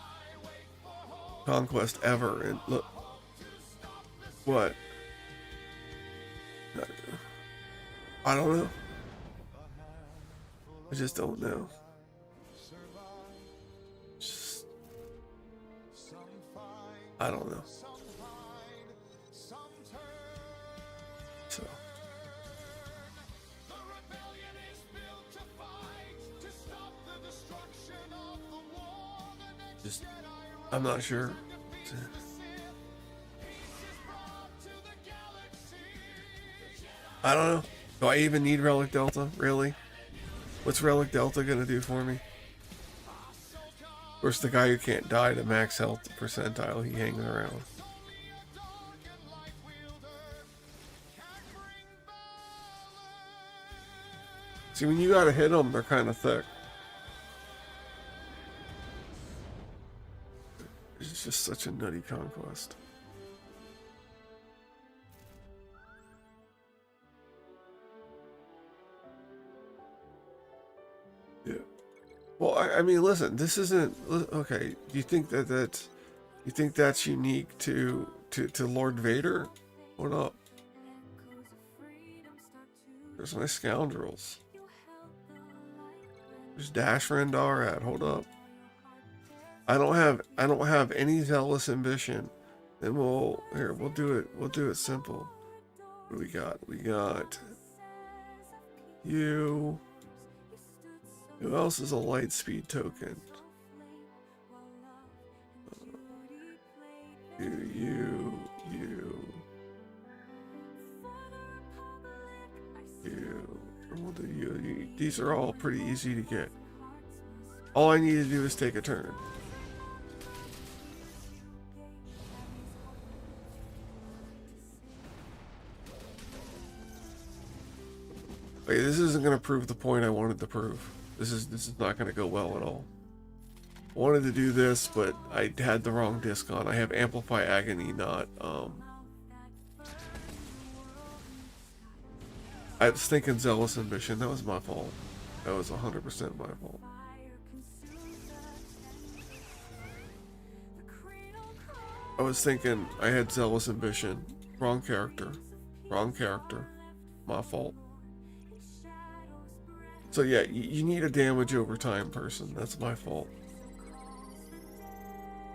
Conquest ever. And look, what? I don't know. I just don't know. Just, I don't know. So. Just, I'm not sure. I don't know. Do I even need Relic Delta? Really? What's Relic Delta gonna do for me? Of course, the guy who can't die to max health percentile, he hangs around. See, when you gotta hit them, they're kind of thick. It's just such a nutty Conquest. Yeah. Well, I mean, listen. This isn't okay. Do you think that's unique to Lord Vader? What up? There's my scoundrels. There's Dash Rendar at. Hold up. I don't have any zealous ambition. Then we'll do it simple. What do we got? We got you. Who else is a light speed token? You. We'll do you. These are all pretty easy to get. All I need to do is take a turn. Okay, this isn't going to prove the point I wanted to prove. This is not going to go well at all. I wanted to do this, but I had the wrong disc on. I have Amplify Agony, not I was thinking Zealous Ambition. That was my fault. That was 100% my fault. I was thinking I had Zealous Ambition. Wrong character. My fault. So yeah, you need a damage over time person. That's my fault.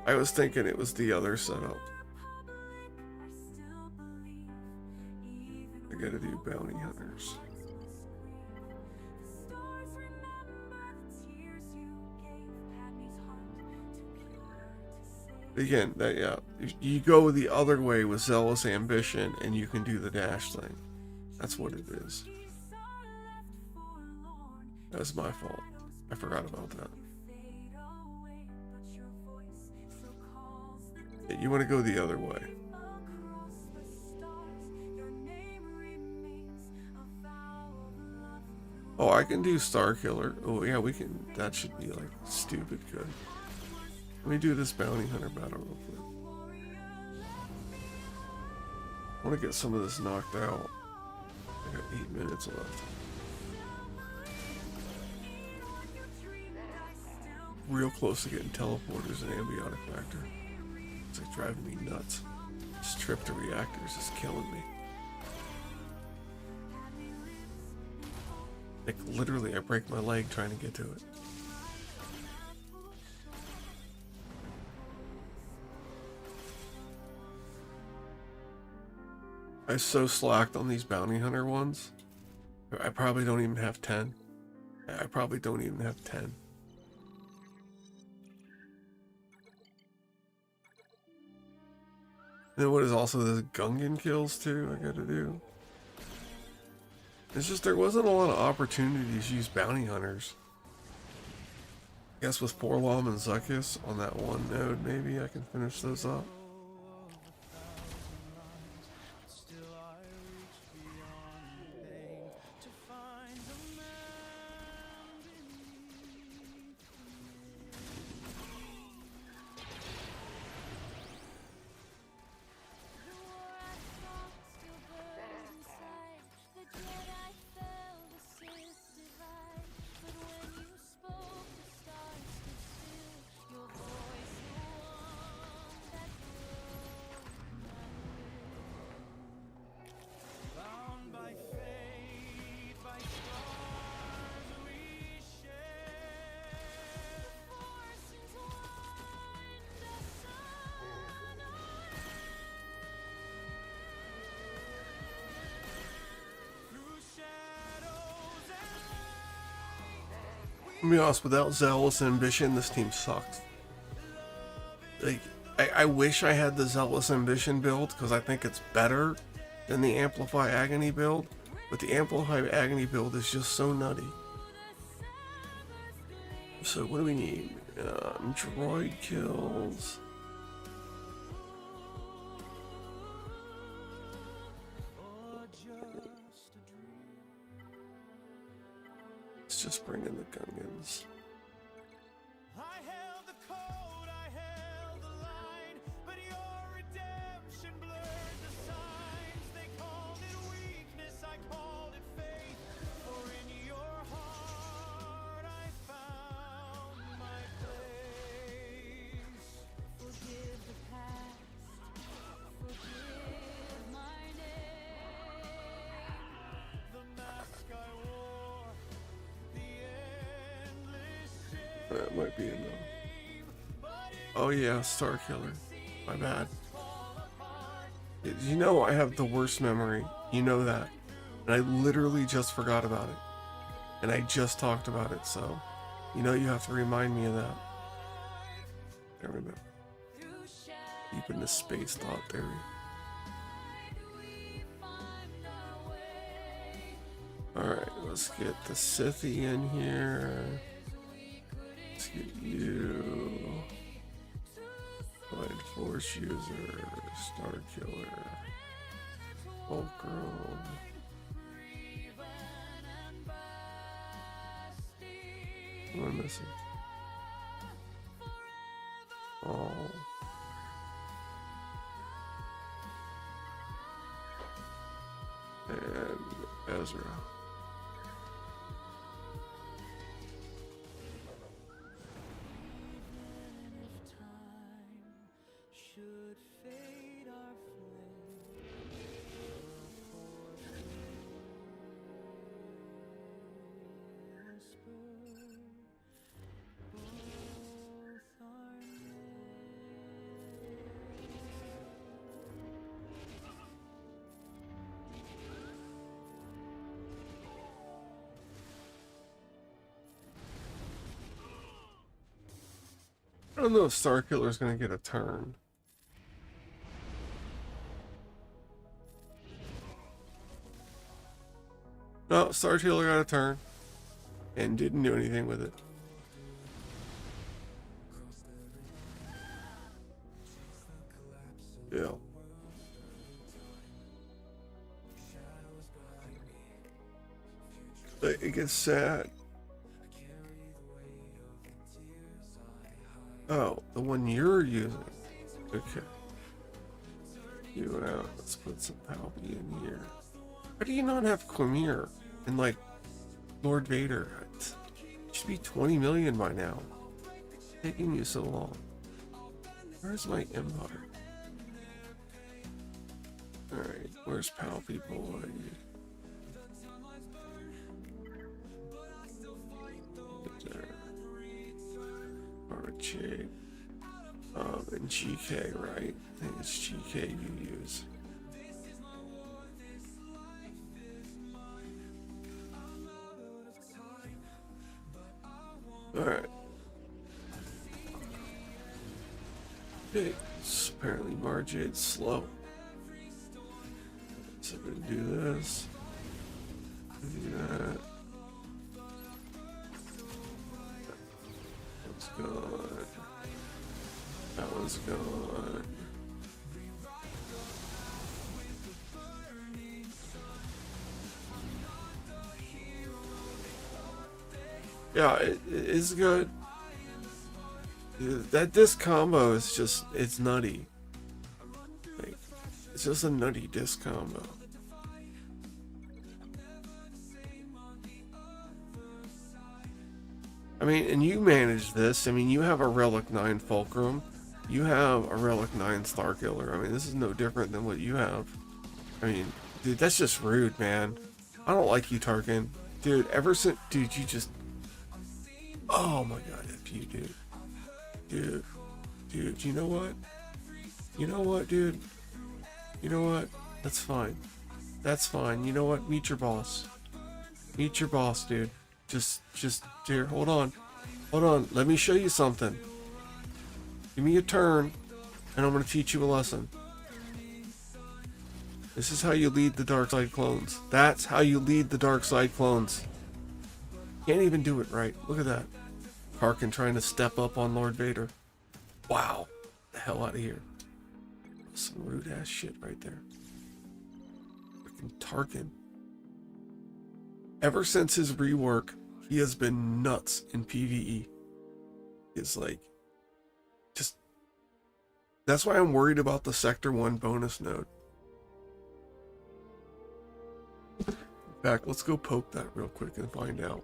I was thinking it was the other setup. I gotta do bounty hunters. Again, that yeah, you go the other way with zealous ambition, and you can do the dash thing. That's what it is. That's my fault. I forgot about that. Yeah, you want to go the other way. Oh, I can do Star Killer. Oh yeah, we can. That should be like stupid good. Let me do this bounty hunter battle real quick. I want to get some of this knocked out. I got 8 minutes left. Real close to getting teleporters and ambiotic factor. It's like driving me nuts. This trip to reactors is killing me. Like literally I break my leg trying to get to it. I so slacked on these bounty hunter ones. I probably don't even have 10. I probably don't even have 10. Then what is also the Gungan kills too I gotta do. It's just there wasn't a lot of opportunities to use bounty hunters. I guess with Forlom and Zuckus on that one node maybe I can finish those up. To be honest, without zealous ambition, this team sucks. Like, I wish I had the zealous ambition build because I think it's better than the amplify agony build, but the amplify agony build is just so nutty. So what do we need? Droid kills. Let's just bring in the Gungans. I held the code, I held the line, but your redemption blurred the signs. They called it weakness, I called it faith. For in your heart I found my place. Forgive the past, forgive my name. The mask I wore, the endless shame. That might be enough. Oh yeah, Star Killer. My bad. You know I have the worst memory. You know that. And I literally just forgot about it. And I just talked about it, so you know you have to remind me of that. There we go. Deep into space thought theory. Alright, let's get the Scythy in here. Let's get you. Blind Force User, Star Killer, Fulcrum. What am I missing? Oh. And Ezra. Should fade our flame. don't know if Starkiller's gonna get a turn. No, Starkiller got a turn. And didn't do anything with it. Yeah. But it gets sad. Oh, the one you're using. Okay. You out. Let's put some Palpy in here. How do you not have Quimir and like Lord Vader? It should be 20 million by now. It's taking you so long. Where's my Empire? Alright, where's Palpy boy? There. RJ. And GK, right? I think it's GK you use. Alright. Okay, so apparently Marjade's slow. So we're gonna do this. Do that. That's good. That one's gone. Yeah, it is good. That disc combo is just, it's nutty. Like, it's just a nutty disc combo. I mean, and you manage this. I mean, you have a Relic 9 Fulcrum. You have a Relic 9 Starkiller. I mean, this is no different than what you have. I mean, dude, that's just rude, man. I don't like you, Tarkin. Dude, ever since... Dude, you just... Oh my god, F you, dude. Dude, you know what? You know what, dude? You know what? That's fine. That's fine. You know what? Meet your boss. Meet your boss, dude. Just, here, hold on. Hold on. Let me show you something. Give me a turn, and I'm going to teach you a lesson. This is how you lead the dark side clones. That's how you lead the dark side clones. Can't even do it right. Look at that. Tarkin trying to step up on Lord Vader. Wow. The hell out of here. Some rude ass shit right there. Freaking Tarkin. Ever since his rework, he has been nuts in PvE. It's like, just, that's why I'm worried about the Sector 1 bonus node. In fact, let's go poke that real quick and find out.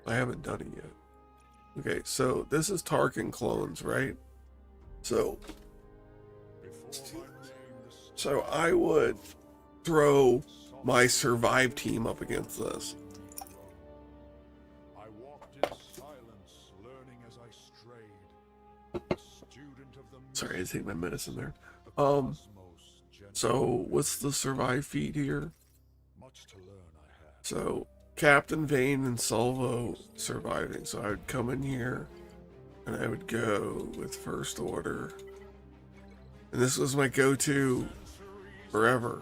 I haven't done it yet. Okay, so this is Tarkin clones, right? So I would throw my survive team up against this. I walked in silence, learning as I strayed. A student of the Sorry, I take my medicine there. cosmos, So what's the survive feat here? much to learn I had. So Captain Vane and Salvo surviving. So I would come in here and I would go with First Order. And this was my go-to forever.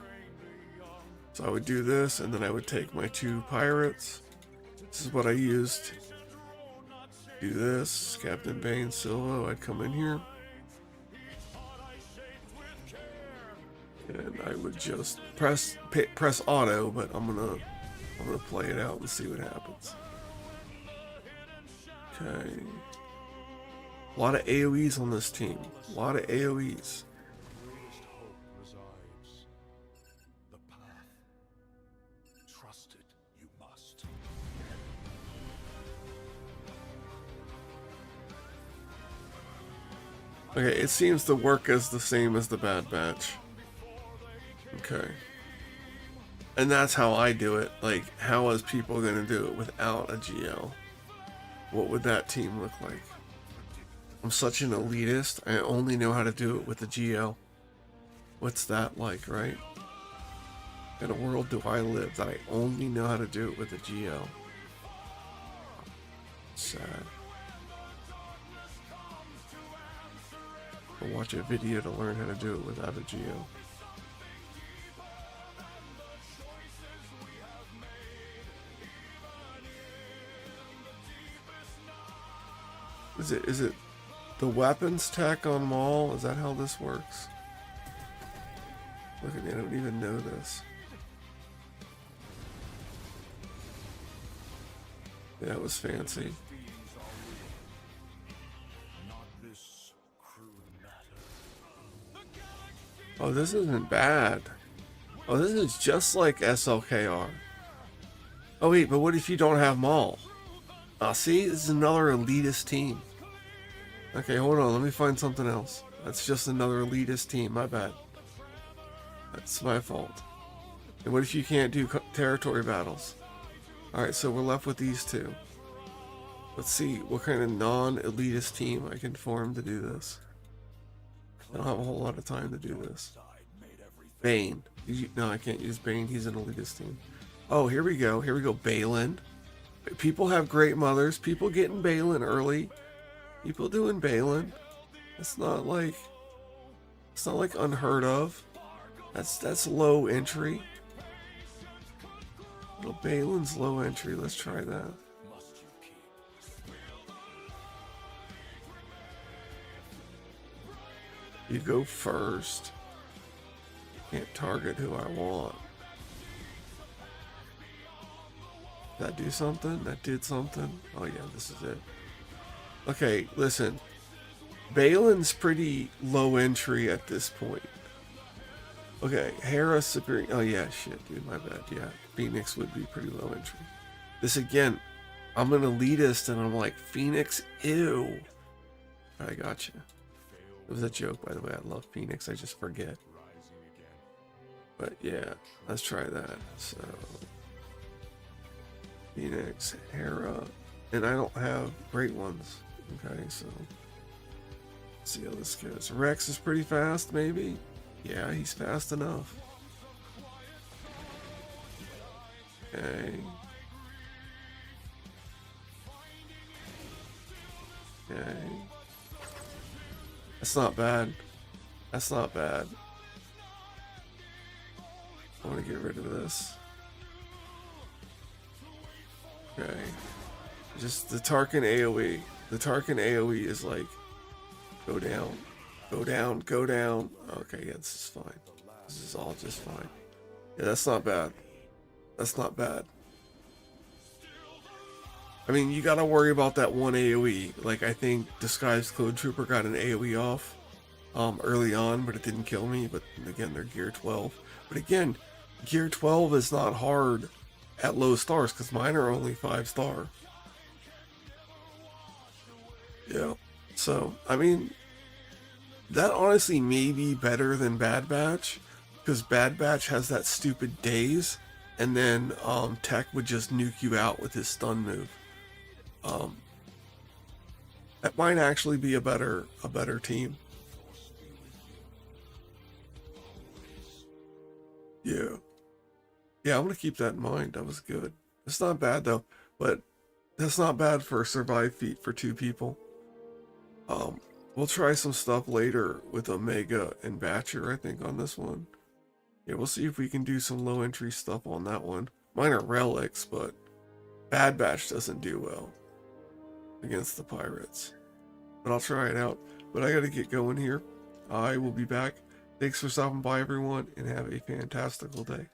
So I would do this, and then I would take my 2 pirates. This is what I used. Do this, Captain Bane, Silvo. I'd come in here, and I would just press auto. But I'm gonna play it out and see what happens. Okay. A lot of AoEs on this team. A lot of AoEs. Greatest hope resides. The path. Trust it, you must. Okay, it seems to work as the same as the Bad Batch. Okay. And that's how I do it. Like, how is people going to do it without a GL? What would that team look like? I'm such an elitist. I only know how to do it with the GL. What's that like, right? In a world do I live that I only know how to do it with the GL? Sad. to watch a video to learn how to do it without a geo. Is it the weapons tech on Maul? Is that how this works? Look at me, I don't even know this. Yeah, it was fancy. Oh, this isn't bad. Oh, this is just like SLKR. Oh wait, but what if you don't have Maul? See, this is another elitist team. Okay, hold on, let me find something else. That's just another elitist team, my bad. That's my fault. And what if you can't do territory battles? Alright, so we're left with these two. Let's see what kind of non-elitist team I can form to do this. I don't have a whole lot of time to do this. Bane. No, I can't use Bane, he's an elitist team. Oh, here we go, Baylan. People have great mothers. People getting Baylan early. People doing Baylan. It's not like unheard of. That's low entry. Little Baylan's low entry. Let's try that. You go first. Can't target who I want. Did that do something? That did something? Oh yeah, this is it. Okay, listen. Baylan's pretty low entry at this point. Okay, Hera Superior. Oh yeah, shit, dude, my bad. Yeah, Phoenix would be pretty low entry. This again, I'm an elitist and I'm like, Phoenix, ew. I got you. It was a joke, by the way. I love Phoenix, I just forget. But yeah, let's try that. So, Phoenix, Hera, and I don't have great ones. Okay, so let's see how this goes. Rex is pretty fast, maybe? Yeah, he's fast enough. Okay. Okay. That's not bad. That's not bad. I want to get rid of this. Okay. Just the Tarkin AoE. The Tarkin AoE is like, go down, go down, go down. Okay, yeah, this is fine. This is all just fine. Yeah, that's not bad. That's not bad. I mean, you gotta worry about that one AoE. Like, I think Disguised Clone Trooper got an AoE off early on, but it didn't kill me. But again, they're gear 12. But again, gear 12 is not hard at low stars, because mine are only 5-star. Yeah, so, I mean, that honestly may be better than Bad Batch, because Bad Batch has that stupid daze, and then Tech would just nuke you out with his stun move. That might actually be a better team. Yeah. Yeah, I'm gonna keep that in mind. That was good. It's not bad though, but that's not bad for a survive feat for 2 people. We'll try some stuff later with Omega and Batcher, I think, on this one. Yeah, we'll see if we can do some low entry stuff on that one. Mine are relics, but Bad Batch doesn't do well against the pirates. But I'll try it out. But I gotta get going here. I will be back. Thanks for stopping by, everyone, and have a fantastical day.